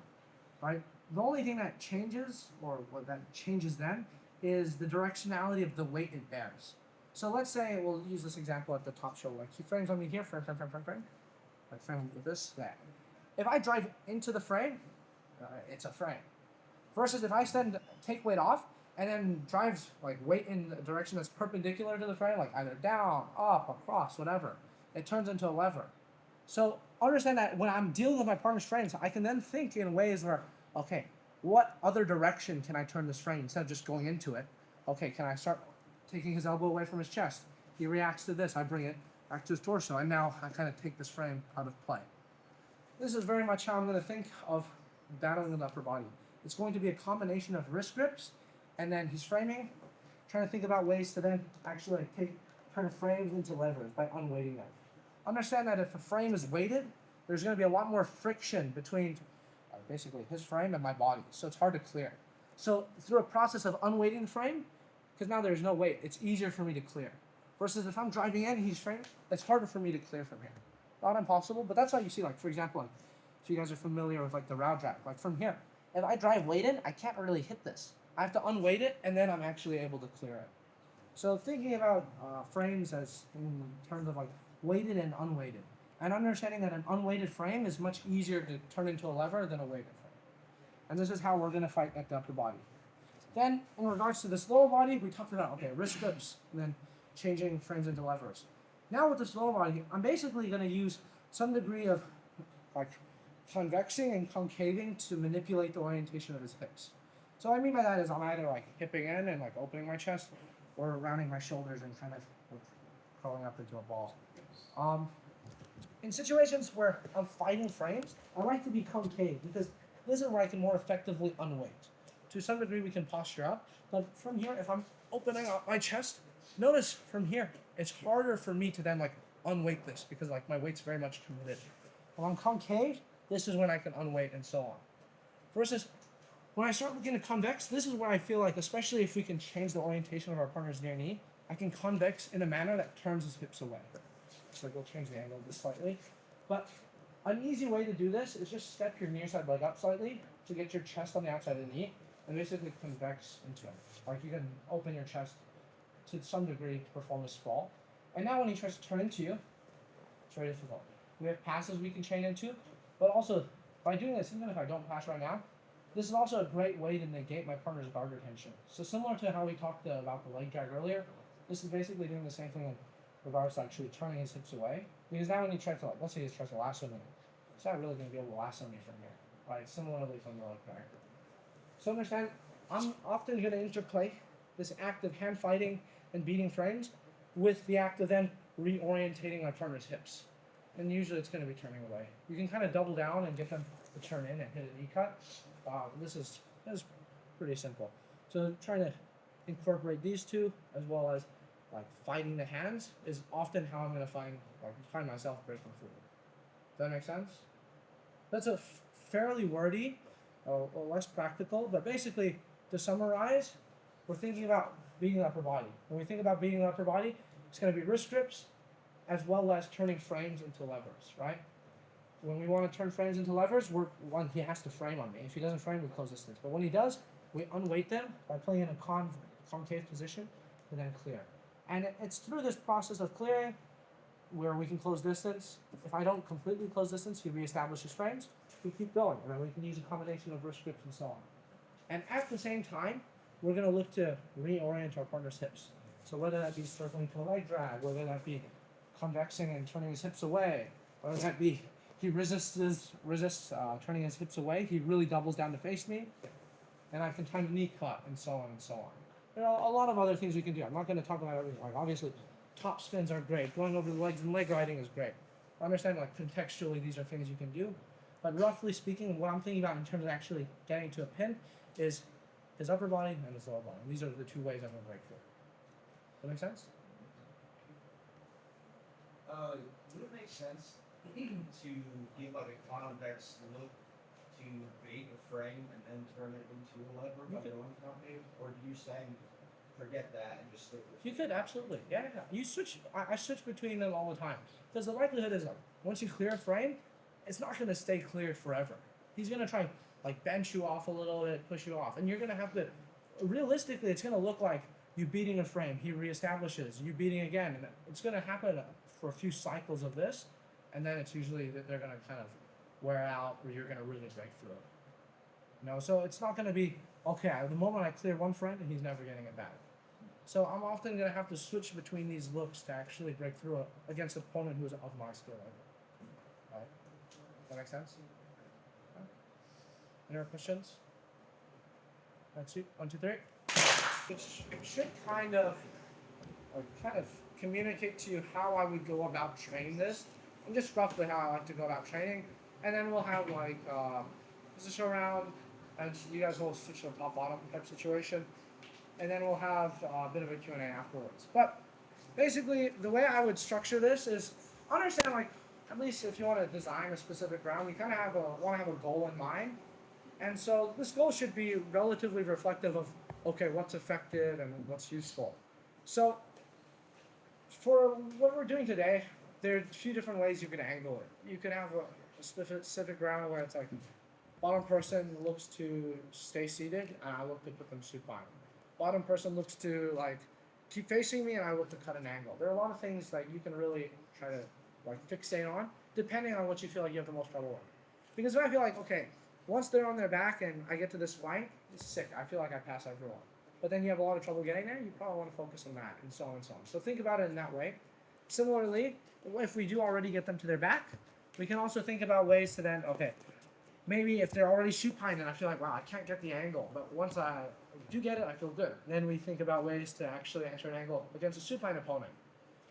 right? The only thing that changes, or what that changes then, is the directionality of the weight it bears. So let's say we'll use this example at the top shoulder. Like he frames on me here, frame. Like frame with this, that. If I drive into the frame, it's a frame. Versus if I take weight off and then drive like weight in the direction that's perpendicular to the frame, like either down, up, across, whatever, it turns into a lever. So understand that when I'm dealing with my partner's frames, I can then think in ways where, okay, what other direction can I turn this frame instead of just going into it? Okay, can I start taking his elbow away from his chest? He reacts to this, I bring it back to his torso, and now I kind of take this frame out of play. This is very much how I'm going to think of battling with the upper body. It's going to be a combination of wrist grips, and then he's framing, trying to think about ways to then actually turn frames into levers by unweighting them. Understand that if a frame is weighted, there's going to be a lot more friction between basically his frame and my body, so it's hard to clear. So through a process of unweighting the frame, because now there's no weight, it's easier for me to clear. Versus if I'm driving in, he's framed, it's harder for me to clear from here. Not impossible, but that's why you see, like for example, like, if you guys are familiar with like the row drag, like from here, if I drive weight in, I can't really hit this. I have to unweight it, and then I'm actually able to clear it. So thinking about frames as in terms of like weighted and unweighted, and understanding that an unweighted frame is much easier to turn into a lever than a weighted frame. And this is how we're going to fight at the upper body. Then, in regards to this lower body, we talked about, okay, wrist grips, and then changing frames into levers. Now with this lower body, I'm basically going to use some degree of like convexing and concaving to manipulate the orientation of his hips. So what I mean by that is I'm either like hipping in and like opening my chest, or rounding my shoulders and kind of like, curling up into a ball. In situations where I'm fighting frames, I like to be concave because this is where I can more effectively unweight. To some degree we can posture up, but from here, if I'm opening up my chest, notice from here, it's harder for me to then like unweight this because like my weight's very much committed. When I'm concave, this is when I can unweight and so on. Versus when I start looking at convex, this is where I feel like, especially if we can change the orientation of our partner's near knee, I can convex in a manner that turns his hips away. So we'll change the angle just slightly. But an easy way to do this is just step your near side leg up slightly to get your chest on the outside of the knee and basically convex into it. Like you can open your chest to some degree to perform a sprawl. And now when he tries to turn into you, it's very difficult. We have passes we can chain into, but also by doing this, even if I don't pass right now, this is also a great way to negate my partner's garter tension. So similar to how we talked about the leg drag earlier, this is basically doing the same thing in regards to actually turning his hips away. Because now when he tries to, like, let's say he tries to lasso me, he's not really going to be able to lasso me from here, right? Similarly from the leg drag. So understand, I'm often going to interplay this act of hand fighting and beating frames with the act of then reorientating my partner's hips. And usually it's going to be turning away. You can kind of double down and get them to turn in and hit an E-cut. This is pretty simple. So trying to incorporate these two as well as like fighting the hands is often how I'm going to find myself breaking through. Does that make sense? That's a fairly wordy or less practical. But basically, to summarize, we're thinking about beating the upper body. When we think about beating the upper body, it's going to be wrist grips as well as turning frames into levers, right? When we want to turn frames into levers, he has to frame on me. If he doesn't frame, we close distance. But when he does, we unweight them by playing in a concave position and then clear. And it's through this process of clearing where we can close distance. If I don't completely close distance, he reestablishes frames. We keep going, and then we can use a combination of wrist grips and so on. And at the same time, we're going to look to reorient our partner's hips. So whether that be circling to a leg drag, whether that be convexing and turning his hips away, whether that be he resists turning his hips away, he really doubles down to face me, and I can time the knee cut, and so on and so on. There are a lot of other things we can do. I'm not going to talk about everything. Like obviously, top spins are great. Going over the legs and leg riding is great. I understand like contextually these are things you can do, but roughly speaking, what I'm thinking about in terms of actually getting to a pin is his upper body and his lower body. These are the two ways I'm going to break through. Does that make sense? Would it make sense to give like a convex look to bait a frame and then turn it into a lever by going concave, or do you say forget that and just stick with You could absolutely, yeah. You switch. I switch between them all the time because the likelihood is like once you clear a frame, it's not going to stay clear forever. He's going to try like bench you off a little bit, push you off, and you're going to have to. Realistically, it's going to look like you beating a frame. He reestablishes. You beating again, and it's going to happen for a few cycles of this, and then it's usually that they're going to kind of wear out, or you're going to really break through it. You know, so it's not going to be okay. The moment I clear one frame, he's never getting it back. So I'm often going to have to switch between these looks to actually break through it against an opponent who's of my skill level. Right? Does that make sense? Okay. Any other questions? That's it. 1, 2, 3. It should kind of communicate to you how I would go about training this, and just roughly how I like to go about training. And then we'll have like position around, and you guys will switch to a top-bottom type situation. And then we'll have a bit of a Q&A afterwards. But basically, the way I would structure this is understand, like, at least if you want to design a specific round, you kind of want to have a goal in mind. And so this goal should be relatively reflective of, okay, what's effective and what's useful. So for what we're doing today, there are a few different ways you can angle it. You could have a specific round where it's like bottom person looks to stay seated, and I look to put them supine. Bottom person looks to like keep facing me, and I look to cut an angle. There are a lot of things that you can really try to like fixate on, depending on what you feel like you have the most trouble with. Because if I feel like, okay, once they're on their back and I get to this flank, it's sick. I feel like I pass everyone. But then you have a lot of trouble getting there, you probably want to focus on that, and so on and so on. So think about it in that way. Similarly, if we do already get them to their back, we can also think about ways to then, okay, maybe if they're already supine and I feel like, wow, I can't get the angle, but once I do get it, I feel good. Then we think about ways to actually enter an angle against a supine opponent.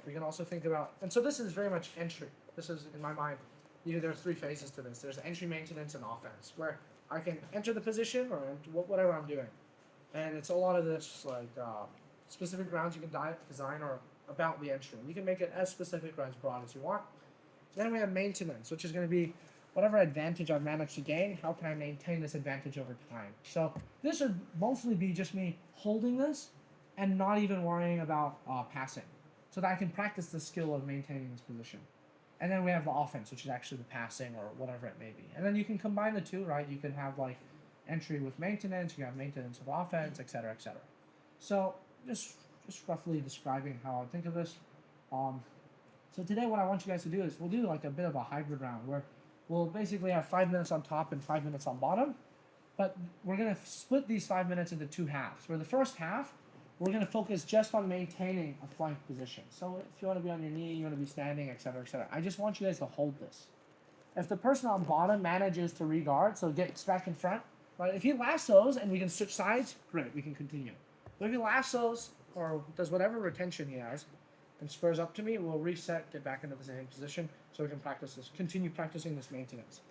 We can also think about, and so this is very much entry. This is, in my mind, there are 3 phases to this. There's entry, maintenance, and offense, where I can enter the position or whatever I'm doing. And it's a lot of this, like, specific rounds you can design or about the entry. You can make it as specific or as broad as you want. Then we have maintenance, which is going to be whatever advantage I've managed to gain, how can I maintain this advantage over time? So this would mostly be just me holding this and not even worrying about passing, so that I can practice the skill of maintaining this position. And then we have the offense, which is actually the passing or whatever it may be. And then you can combine the two, right? You can have like entry with maintenance, you can have maintenance with offense, etc., etc. So just roughly describing how I think of this. So today what I want you guys to do is we'll do like a bit of a hybrid round where we'll basically have 5 minutes on top and 5 minutes on bottom, but we're going to split these 5 minutes into 2 halves. For the first half, we're going to focus just on maintaining a flank position. So if you want to be on your knee, you want to be standing, etc., etc. I just want you guys to hold this. If the person on bottom manages to regard, so gets back in front, right? If he lassos and we can switch sides, great, we can continue. But if he lassos or does whatever retention he has and squares up to me, we'll reset, get back into the same position so we can practice this, continue practicing this maintenance.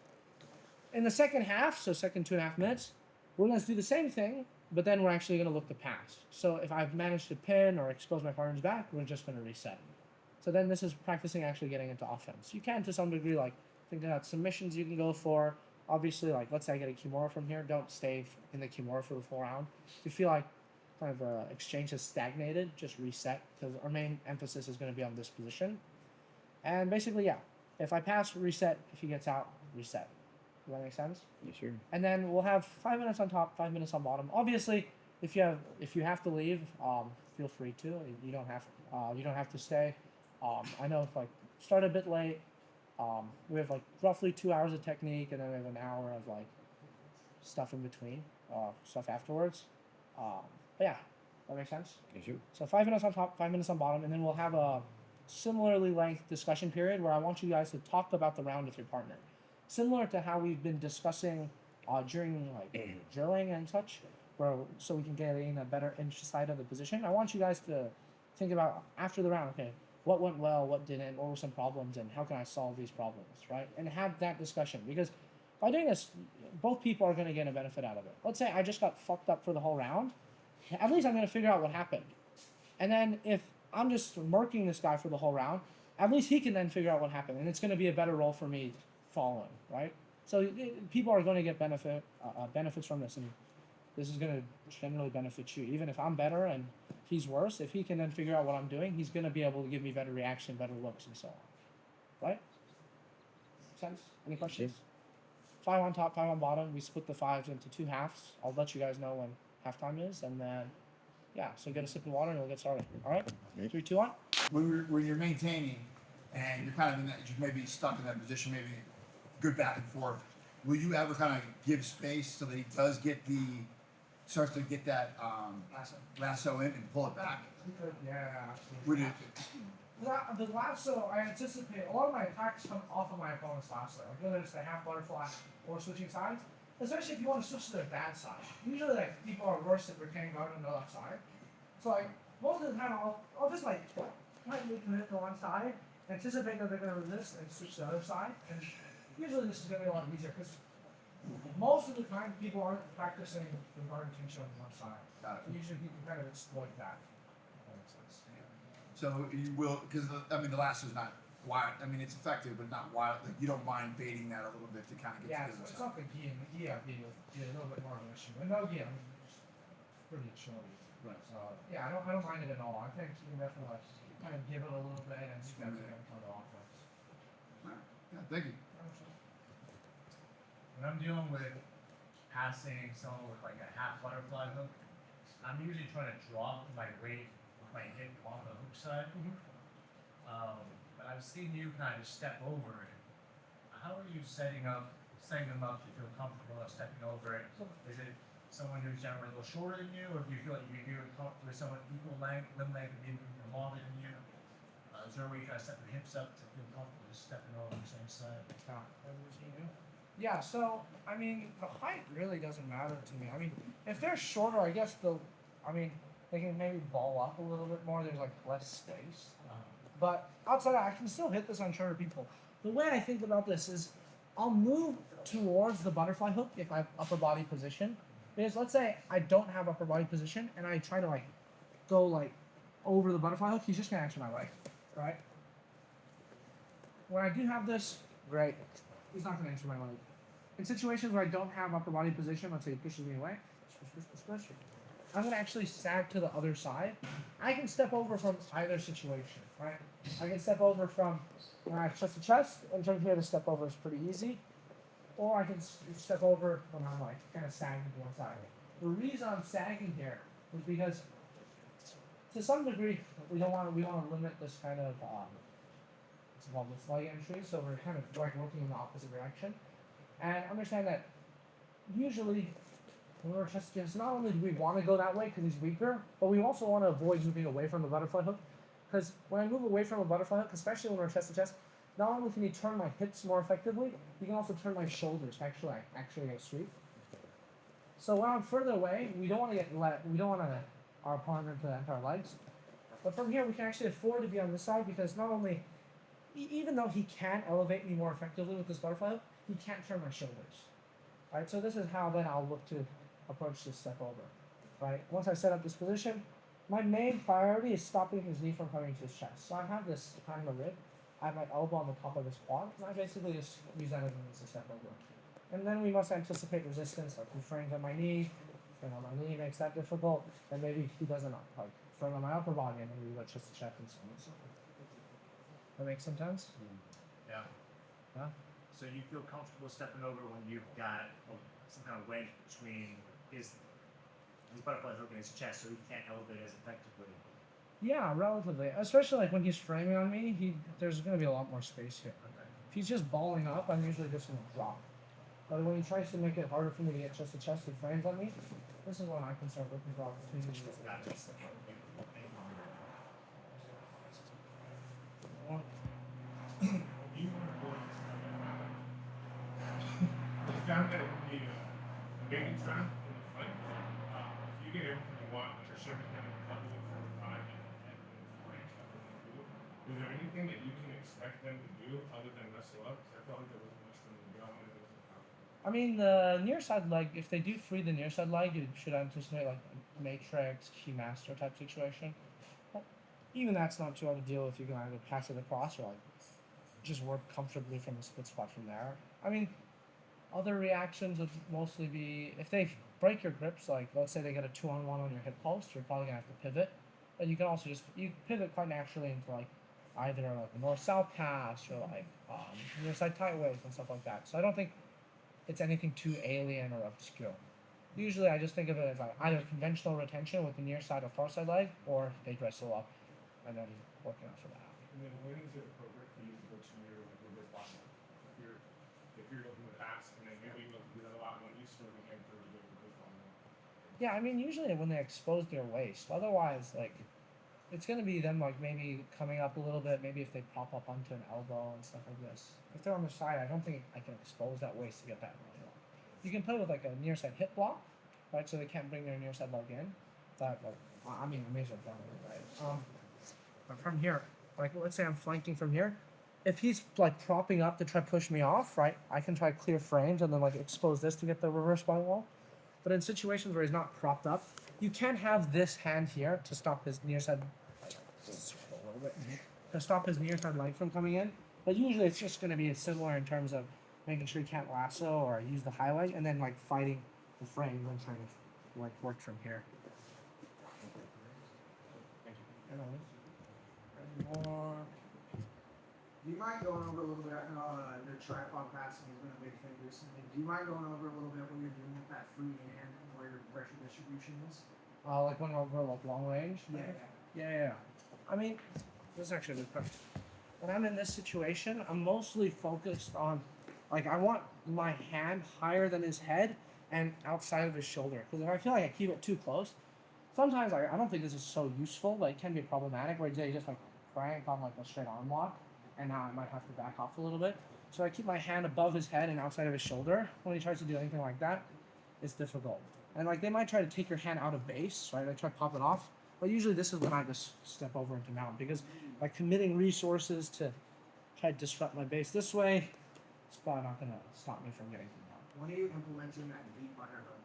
In the second half, so second 2.5 minutes, we're going to do the same thing, but then we're actually going to look to pass. So if I've managed to pin or expose my partner's back, we're just going to reset. So then this is practicing actually getting into offense. You can, to some degree, like think about submissions you can go for, obviously, like let's say I get a Kimura from here, don't stay in the Kimura for the full round. If you feel like kind of exchange has stagnated, just reset because our main emphasis is going to be on this position. And basically, yeah, if I pass, reset. If he gets out, reset. Does that make sense? Yeah, sure. And then we'll have 5 minutes on top, 5 minutes on bottom. Obviously, if you have to leave, feel free to. You don't have to stay. I know if like start a bit late. We have like roughly 2 hours of technique, and then we have an hour of like stuff in between, stuff afterwards. But yeah, that makes sense. Yeah, sure. So 5 minutes on top, 5 minutes on bottom, and then we'll have a similarly length discussion period where I want you guys to talk about the round with your partner, similar to how we've been discussing during like drilling and such, where so we can get in a better insight of the position. I want you guys to think about after the round. Okay, what went well, what didn't, what were some problems, and how can I solve these problems, right? And have that discussion because by doing this, both people are going to get a benefit out of it. Let's say I just got fucked up for the whole round. At least I'm going to figure out what happened. And then if I'm just murking this guy for the whole round, at least he can then figure out what happened. And it's going to be a better role for me following, right? So people are going to get benefits from this. And this is going to generally benefit you. Even if I'm better and he's worse, if he can then figure out what I'm doing, he's going to be able to give me better reaction, better looks, and so on. Right? Sense? Any questions? 5 on top, 5 on bottom. We split the 5s into 2 halves. I'll let you guys know when halftime is, and then yeah, so get a sip of water and we'll get started. All right? 3, 2, 1. When you're maintaining and you're kind of in that, you're maybe stuck in that position, maybe good back and forth, will you ever kind of give space so that he does starts to get that lasso in and pull it back? Yeah, Would absolutely. it, The lasso, I anticipate a lot of my attacks come off of my opponent's lasso, like whether it's the half butterfly or switching sides. Especially if you want to switch to their bad side. Usually, like people are worse at retaining guard on the left side. So like most of the time, I'll just like lightly commit to one side, anticipate that they're gonna resist, and switch to the other side. And usually, this is gonna be a lot easier because most of the time people aren't practicing the guard tension on one side. Got it. Usually, people kind of exploit that. If that makes sense. So you will, because the lasso's not wild. I mean, it's effective, but not wild. Like you don't mind baiting that a little bit to kind of get Yeah, to the it's other side. not the gi. The gi, a little bit more of an issue. But no gi, I'm just pretty chill. Right. So yeah, I don't mind it at all. I think you can definitely like, kind of give it a little bit and see that kind of offense. Yeah, thank you. When I'm dealing with passing someone with like a half butterfly hook, I'm usually trying to drop my weight with my hip on the hook side. But I've seen you kind of step over it. How are you setting them up to feel comfortable stepping over it? Is it someone who's generally a little shorter than you, or do you feel like you can do it with someone equal length, limb length, maybe even longer than you? Is there a way you kind of set the hips up to feel comfortable just stepping over the same side? Yeah, so I mean the height really doesn't matter to me. I mean if they're shorter, I guess they can maybe ball up a little bit more. There's like less space. But outside, I can still hit this on shorter people. The way I think about this is, I'll move towards the butterfly hook if I have upper body position. Because let's say I don't have upper body position and I try to like go like over the butterfly hook, he's just gonna answer my leg, right? When I do have this, great, he's not gonna answer my leg. In situations where I don't have upper body position, let's say he pushes me away, push. I'm gonna actually sag to the other side. I can step over from either situation, right? I can step over from chest to chest, and from here to step over is pretty easy. Or I can step over when I'm like kind of sagging to one side. The reason I'm sagging here is because, to some degree, we want to limit this kind of it's called this leg entry. So we're kind of like working in the opposite direction, and understand that usually when we're chest to chest, not only do we want to go that way because he's weaker, but we also want to avoid moving away from the butterfly hook. Because when I move away from a butterfly hook, especially when we're chest to chest, not only can he turn my hips more effectively, he can also turn my shoulders to actually get sweep. So when I'm further away, we don't want our partner to enter our legs. But from here, we can actually afford to be on this side because not only, even though he can elevate me more effectively with this butterfly hook, he can't turn my shoulders. Right. So this is how then I'll look to approach this step over. Right. Once I set up this position, my main priority is stopping his knee from coming to his chest. So I have this behind the rib. I have my elbow on the top of his quad, and I basically just use that as a step over. And then we must anticipate resistance, like he frames on my knee, frame on my knee makes that difficult, then maybe he doesn't like frame on my upper body and maybe let's just check and so on and so forth. That makes some sense? Yeah. Yeah. So you feel comfortable stepping over when you've got some kind of wedge between his butterfly hook and his chest, so he can't elevate as effectively. Yeah, relatively. Especially like when he's framing on me, there's gonna be a lot more space here. If he's just balling up, I'm usually just gonna drop. But when he tries to make it harder for me to get chest to chest and frames on me, this is when I can start looking for opportunities. Gotcha. You were going to found that the main trap in the front, if you get everything you want, but you're serving kind of public for the five and rank up in the group, is there anything that you can expect them to do other than wrestle up? Because I felt like there wasn't much for them to do. I wanted to go to the top. I mean, the near side leg, if they do free the near side leg, you should anticipate like a Matrix, Keymaster type situation. But even that's not too hard to deal with. You can either pass it across or like just work comfortably from the split spot from there. I mean, other reactions would mostly be if they break your grips, like let's say they get a 2-on-1 on your hip post, you're probably gonna have to pivot. But you can also just pivot quite naturally into like either like a north-south pass or like near side tight waist and stuff like that. So I don't think it's anything too alien or obscure. Usually I just think of it as like either conventional retention with the near side or far side leg, or they wrestle up and then working off of that. And then when is it appropriate for you to go to your like reverse block? If you're looking to pass, and then maybe you look to do that a lot when you swim again for the reverse block. Yeah, I mean usually when they expose their waist. Otherwise, like it's gonna be them like maybe coming up a little bit, maybe if they pop up onto an elbow and stuff like this. If they're on the side, I don't think I can expose that waist to get that really long. You can play with like a near side hip block, right? So they can't bring their near side leg in. But like I mean I may as well done it, right? But from here, like let's say I'm flanking from here. If he's like propping up to try push me off, right? I can try clear frames and then like expose this to get the reverse body wall. But in situations where he's not propped up, you can have this hand here to stop his near side a little bit to stop his near side leg from coming in. But usually it's just gonna be similar in terms of making sure you can't lasso or use the high leg and then like fighting the frame and trying to like work from here. More. Do you mind going over a little bit? The tripod passing has been a big thing recently. Do you mind going over a little bit what you're doing with that free hand and where your pressure distribution is? Like when over like long range? Yeah. Yeah. I mean, this is actually a good question. When I'm in this situation, I'm mostly focused on, like, I want my hand higher than his head and outside of his shoulder. Because if I feel like I keep it too close, sometimes I don't think this is so useful, but it can be problematic where you just like crank on like a straight arm lock, and now I might have to back off a little bit. So I keep my hand above his head and outside of his shoulder. When he tries to do anything like that, it's difficult. And like they might try to take your hand out of base, right? They try to pop it off. But usually this is when I just step over into mount because by committing resources to try to disrupt my base this way, it's probably not gonna stop me from getting to mount. When are you implementing that deep underhook?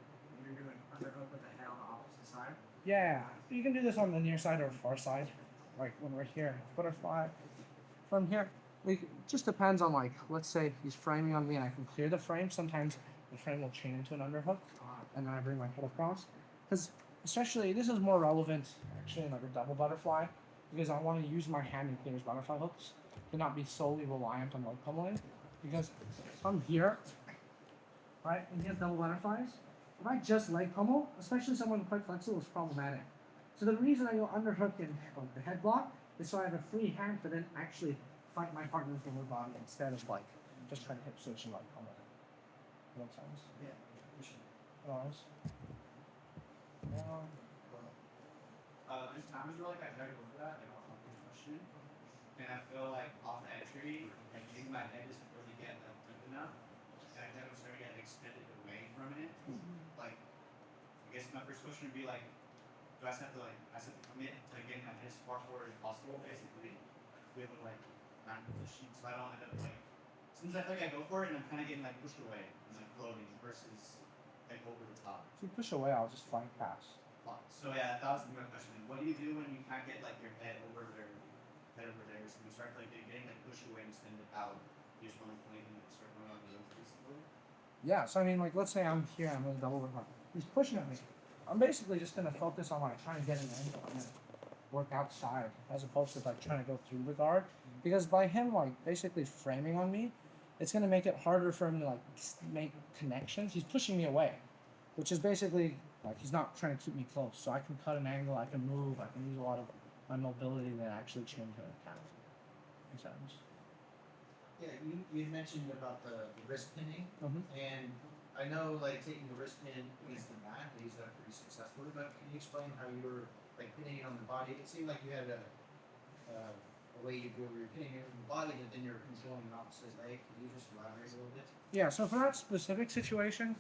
You're doing underhook with the head on the opposite side? Yeah, you can do this on the near side or far side. Like when we're here, butterfly. From here, it just depends on like, let's say he's framing on me and I can clear the frame. Sometimes the frame will chain into an underhook, and then I bring my head across. Because especially this is more relevant actually in like a double butterfly, because I want to use my hand and clear his butterfly hooks to not be solely reliant on leg pummeling. Because from here, right, and he has double butterflies. If I just leg pummel, especially someone quite flexible, is problematic. So the reason I go underhook and the head block is so I have a free hand to then actually fight my partner's lower body instead of like just trying to hip switch and leg pummel. Makes sense? Yeah, for sure. Otherwise. There's times where like I try to go for that, like off the question, and I feel like off the entry, like using my head doesn't really get like deep enough, and I kind of start to get extended away from it. Like, I guess my first question would be like, do I just have to commit to getting my head as far forward as possible, basically, to be able to like not position, so I don't end up like, since I feel like I go for it and I'm kind of getting like pushed away and like floating versus like over the top. If you push away, I'll just flank pass. So yeah, that was the main question. What do you do when you can't get like your head over there, so you start like getting like pushed away and extended out? You just want to flank and start going on the road basically. Yeah, so I mean, like, let's say I'm here, I'm gonna double overhand. He's pushing at me. I'm basically just gonna focus on like trying to get an angle and then work outside as opposed to like trying to go through the guard. Because by him like basically framing on me, it's gonna make it harder for him to like make connections. He's pushing me away, which is basically like he's not trying to keep me close. So I can cut an angle, I can move, I can use a lot of my mobility to actually change an attack. Makes sense. Yeah, you mentioned about the wrist pinning, Mhm. and I know like taking the wrist pin against the mat, they use that pretty successfully. But can you explain how you were like pinning it on the body? It seemed like you had a way you were pinning it on the body, and then you were controlling the opposite leg. Can you just elaborate a little bit? Yeah, so for that specific situation,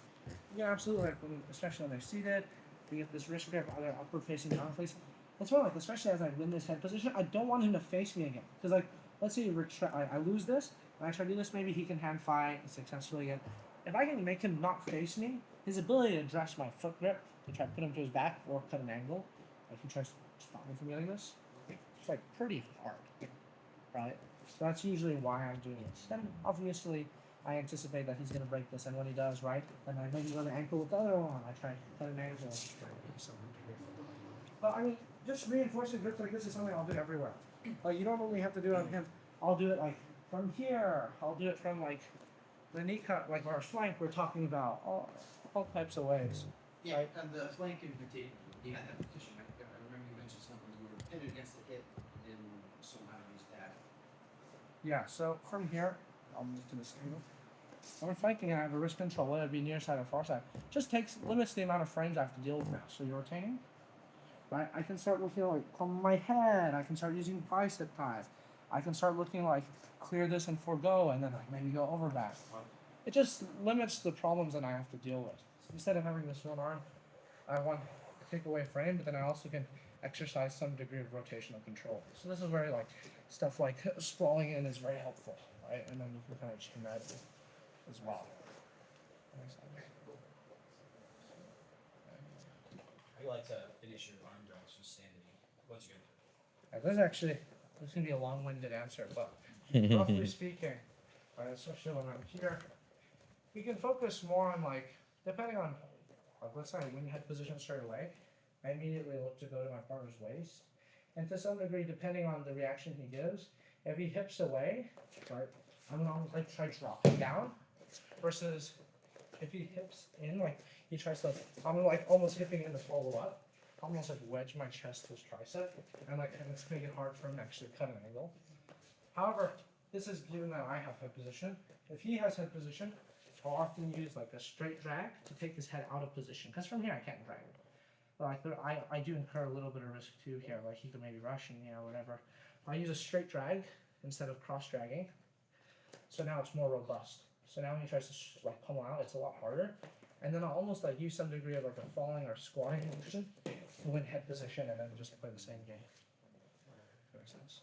yeah, absolutely. Like especially when they're seated, we get this wrist grip, either upward facing, down facing. That's why, like, especially as I win this head position, I don't want him to face me again. Because, like, let's say I lose this, and I try to do this, maybe he can hand fight successfully again. If I can make him not face me, his ability to address my foot grip, to try to put him to his back or cut an angle, like he tries to stop me from getting this, it's like pretty hard, right? So that's usually why I'm doing this. Then obviously I anticipate that he's gonna break this, and when he does, right, then I maybe go to the ankle with the other one. I try to cut an ankle. But I mean, just reinforcing grips like this is something I'll do everywhere. Like you don't only have to do it on him. I'll do it like from here. I'll do it from like the knee cut, like our flank. We're talking about all types of ways. Yeah, and the flank in particular, you had that position. I remember you mentioned something you were pinned against the hip and somehow used that. Yeah. So from here, I'll move to this angle. When we're flanking, I have a wrist control, whether it be near side or far side. Just limits the amount of frames I have to deal with now. So you're rotating. Right? I can start looking like from my head. I can start using bicep ties. I can start looking like clear this and forego, and then like maybe go over back. It just limits the problems that I have to deal with. So instead of having this one arm, I want to take away frame, but then I also can exercise some degree of rotational control. So this is where like stuff like sprawling in is very helpful, right? And then you can kind of chain that as well. How do you like to finish your arm drags from standing? What's your This is gonna be a long-winded answer, but roughly speaking, right, especially when I'm here, we can focus more on like, depending on, like, let's say I win head position straight away, I immediately look to go to my partner's waist, and to some degree, depending on the reaction he gives, if he hips away, right, I'm gonna almost like try dropping down, versus if he hips in, like he tries to, I'm like almost hipping in to follow up, almost like wedge my chest to his tricep, and like and it's make it hard for him to actually cut an angle. However, this is given that I have head position. If he has head position, I'll often use like a straight drag to take his head out of position, because from here I can't drag him. Like I do incur a little bit of risk too here, like he could maybe rush me or whatever. I use a straight drag instead of cross dragging, so now it's more robust. So now when he tries to like pummel out, it's a lot harder. And then I'll almost like use some degree of like a falling or squatting motion to win head position and then just play the same game. Makes sense.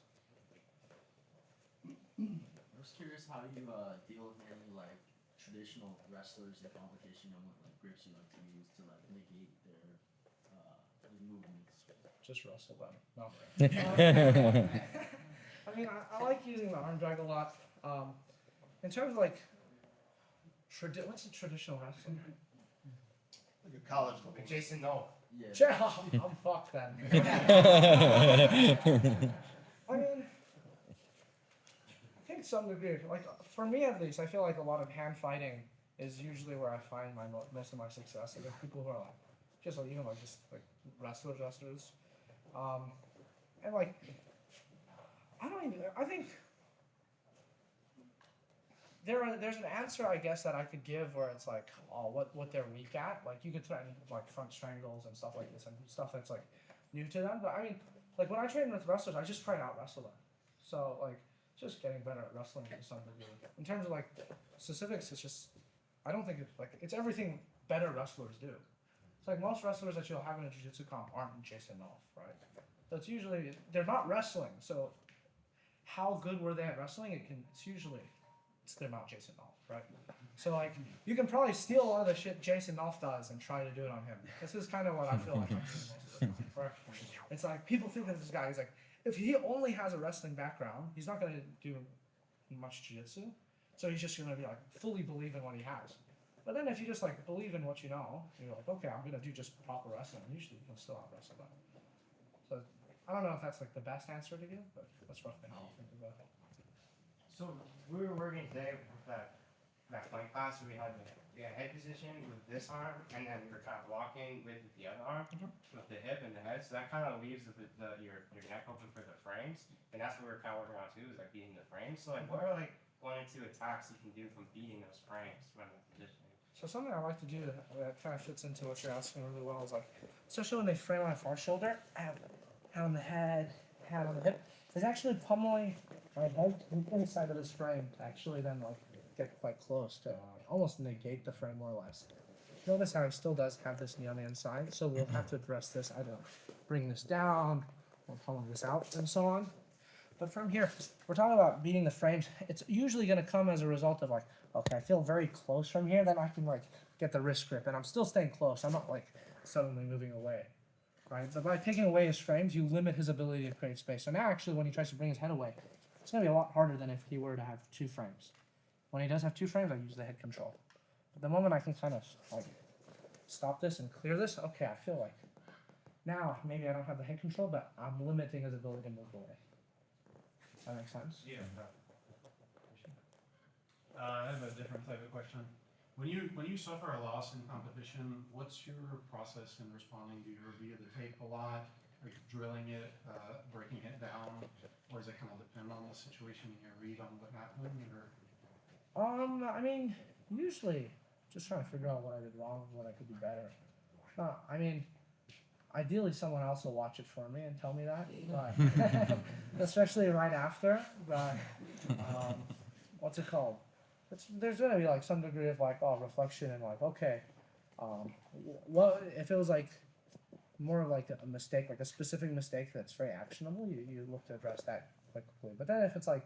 I was curious how you deal with any like traditional wrestlers in competition and what like grips you like to use to like negate their movements. Just wrestle them. No. I mean, I like using the arm drag a lot. In terms of like, what's a traditional wrestling? Like a college level. Like Jason Nolf. Yeah. Sure, I'm fucked then. I mean, I think some degree, like for me at least, I feel like a lot of hand fighting is usually where I find my most of my success. Like people who are like, just like even like just like wrestlers, and like I don't even. I think there's an answer I guess that I could give where it's like, oh, what they're weak at. Like you could threaten like front strangles and stuff like this and stuff that's like new to them. But I mean, like when I train with wrestlers, I just try to out wrestle them. So like just getting better at wrestling to some degree. In terms of like specifics, it's just I don't think it's like it's everything better wrestlers do. It's like most wrestlers that you'll have in a jiu-jitsu comp aren't Jason Nolf, right? So it's usually they're not wrestling. So how good were they at wrestling? It's usually they're not Jason Nolf, right? So like you can probably steal a lot of the shit Jason Nolf does and try to do it on him. This is kind of what I feel like I'm doing most of the time. Right? It's like people think of this guy. He's like, if he only has a wrestling background, he's not gonna do much jiu-jitsu. So he's just gonna be like fully believe in what he has. But then if you just like believe in what you know, you're like, okay, I'm gonna do just proper wrestling. Usually you can still out wrestle that. So I don't know if that's like the best answer to give, but that's roughly how I think about it. So we were working today with that flank class. We had the head position with this arm, and then we were kind of walking with the other arm, with the hip and the head. So that kind of leaves your neck open for the frames, and that's what we were kind of working on too, is like beating the frames. So like, what are like 1 or 2 attacks you can do from beating those frames when they're positioning? So something I like to do that kind of fits into what you're asking really well is like, especially when they frame my far shoulder, I have hand on the head, hand on the hip. Is actually pummeling my head to the inside of this frame to actually then like get quite close to almost negate the frame more or less. Notice how he still does have this knee on the inside, so we'll have to address this. I don't bring this down or pummel this out and so on. But from here, we're talking about beating the frames. It's usually going to come as a result of like, okay, I feel very close from here, then I can like get the wrist grip, and I'm still staying close. I'm not like suddenly moving away, right? But by taking away his frames, you limit his ability to create space. So now actually when he tries to bring his head away, it's going to be a lot harder than if he were to have 2 frames. When he does have 2 frames, I use the head control. But the moment I can kind of like stop this and clear this, okay, I feel like now maybe I don't have the head control, but I'm limiting his ability to move away. Does that make sense? Yeah. I have a different type of question. When you suffer a loss in competition, what's your process in responding? Do you review the tape a lot? Are you drilling it, breaking it down, or does it kind of depend on the situation and your read on what happened? Or I mean, usually just trying to figure out what I did wrong, what I could do better. I mean, ideally someone else will watch it for me and tell me that, but especially right after. But what's it called? There's gonna be like some degree of like reflection and like, okay, well, if it was like more of like a mistake, like a specific mistake that's very actionable, you look to address that quite quickly. But then if it's like,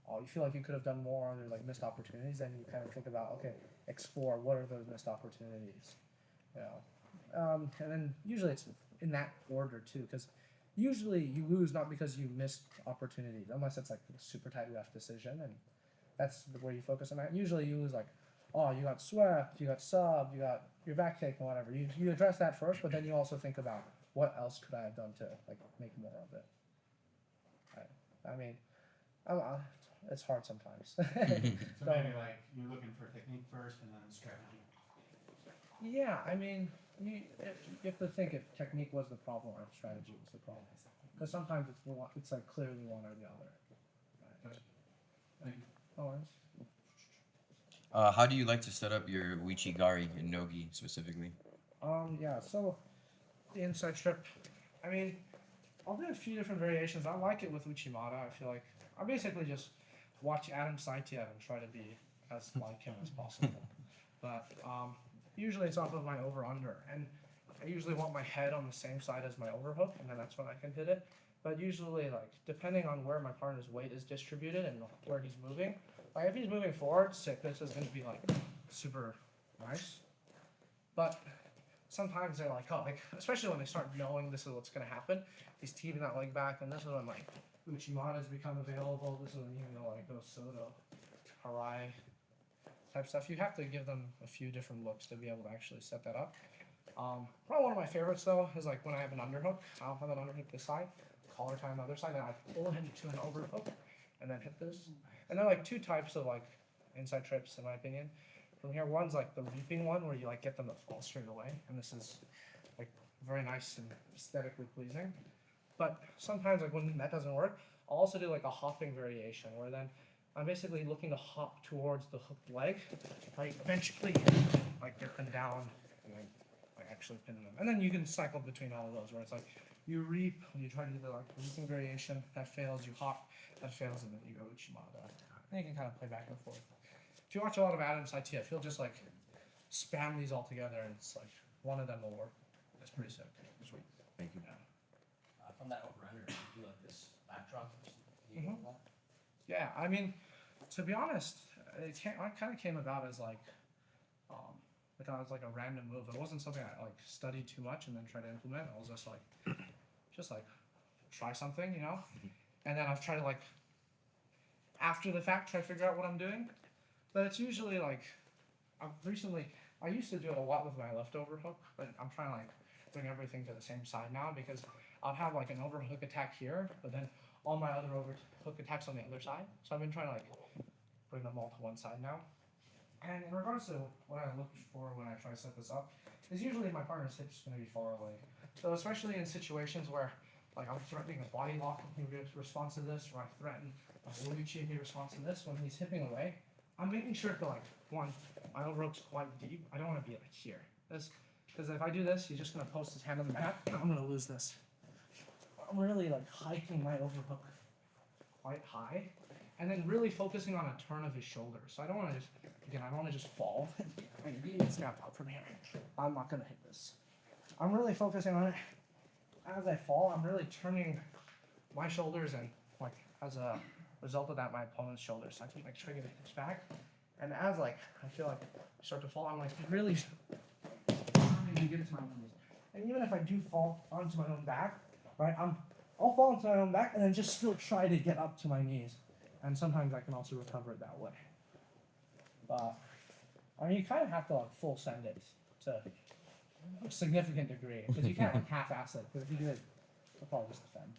oh, you feel like you could have done more, or there's like missed opportunities, then you kind of think about, okay, explore what are those missed opportunities, you know. And then usually it's in that order too, because usually you lose not because you missed opportunities, unless it's like a super tight ref decision, and that's where you focus on that. Usually you lose like, oh, you got swept, you got subbed, you got your back taken, whatever. You address that first, but then you also think about what else could I have done to like make more of it. I mean, it's hard sometimes. so maybe like you're looking for technique first and then strategy. Yeah, I mean, you have to think if technique was the problem or if strategy was the problem. Because sometimes it's like clearly one or the other. Right. Thank you. No worries. How do you like to set up your Ouchi Gari and Nogi specifically? Yeah, so the inside strip, I mean, I'll do a few different variations. I like it with Uchimata. I feel like I basically just watch Adam Saitiev and try to be as like him as possible. But usually it's off of my over-under, and I usually want my head on the same side as my overhook, and then that's when I can hit it. But usually, like, depending on where my partner's weight is distributed and where he's moving, like if he's moving forward, sick, this is going to be like super nice. But sometimes they're like, oh, like, especially when they start knowing this is what's going to happen, he's teeing that leg back, and this is when like Uchimata's become available. This is when you can go like Soto, Harai type stuff. You have to give them a few different looks to be able to actually set that up. Probably one of my favorites though is like when I have an underhook, I'll have an underhook this side, collar tie on the other side, and I pull him to an overhook, and then hit this. And there are like 2 types of like inside trips in my opinion. From here, one's like the leaping one where you like get them to fall straight away, and this is like very nice and aesthetically pleasing. But sometimes like when that doesn't work, I'll also do like a hopping variation where then I'm basically looking to hop towards the hooked leg, like eventually like get them down and then like actually pin them. And then you can cycle between all of those where it's like you reap, you try to do the like reaping variation, that fails, you hop, that fails, and then you go Uchimata. And you can kind of play back and forth. If you watch a lot of Adam Saitiev, he'll just like spam these all together, and it's like one of them will work. That's pretty sick. Sweet. Thank you. From that over-under, do you do like this Lat Drop? Yeah, I mean, to be honest, it kind of came about as like I was like a random move. It wasn't something I like studied too much and then tried to implement. I was just like try something, you know. And then I've tried to like after the fact try to figure out what I'm doing. But it's usually like I used to do it a lot with my left overhook, but I'm trying to like bring everything to the same side now because I'll have like an overhook attack here, but then all my other overhook attacks on the other side. So I've been trying to like bring them all to one side now. And in regards to what I look for when I try to set this up, is usually my partner's hip's going to be far away. So especially in situations where like I'm threatening a body lock and he responds to this, or I threaten a Ouchi and he responds to this, when he's hipping away, I'm making sure to like, one, my overhook's quite deep. I don't want to be like here. Because if I do this, he's just going to post his hand on the mat and I'm going to lose this. I'm really like hiking my overhook quite high and then really focusing on a turn of his shoulder. So I don't want to just, again, I don't want to just fall and snap out from here. I'm not going to hit this. I'm really focusing on it. As I fall, I'm really turning my shoulders and like as a result of that, my opponent's shoulders. So I keep like triggering the hips back. And as like, I feel like I start to fall, I'm like really trying to get it to my own knees. And even if I do fall onto my own back, right, I'll fall onto my own back and then just still try to get up to my knees. And sometimes I can also recover it that way. But I mean, you kind of have to like full send it to a significant degree because you can't like half-ass it. Because if you do it, you'll probably just defend.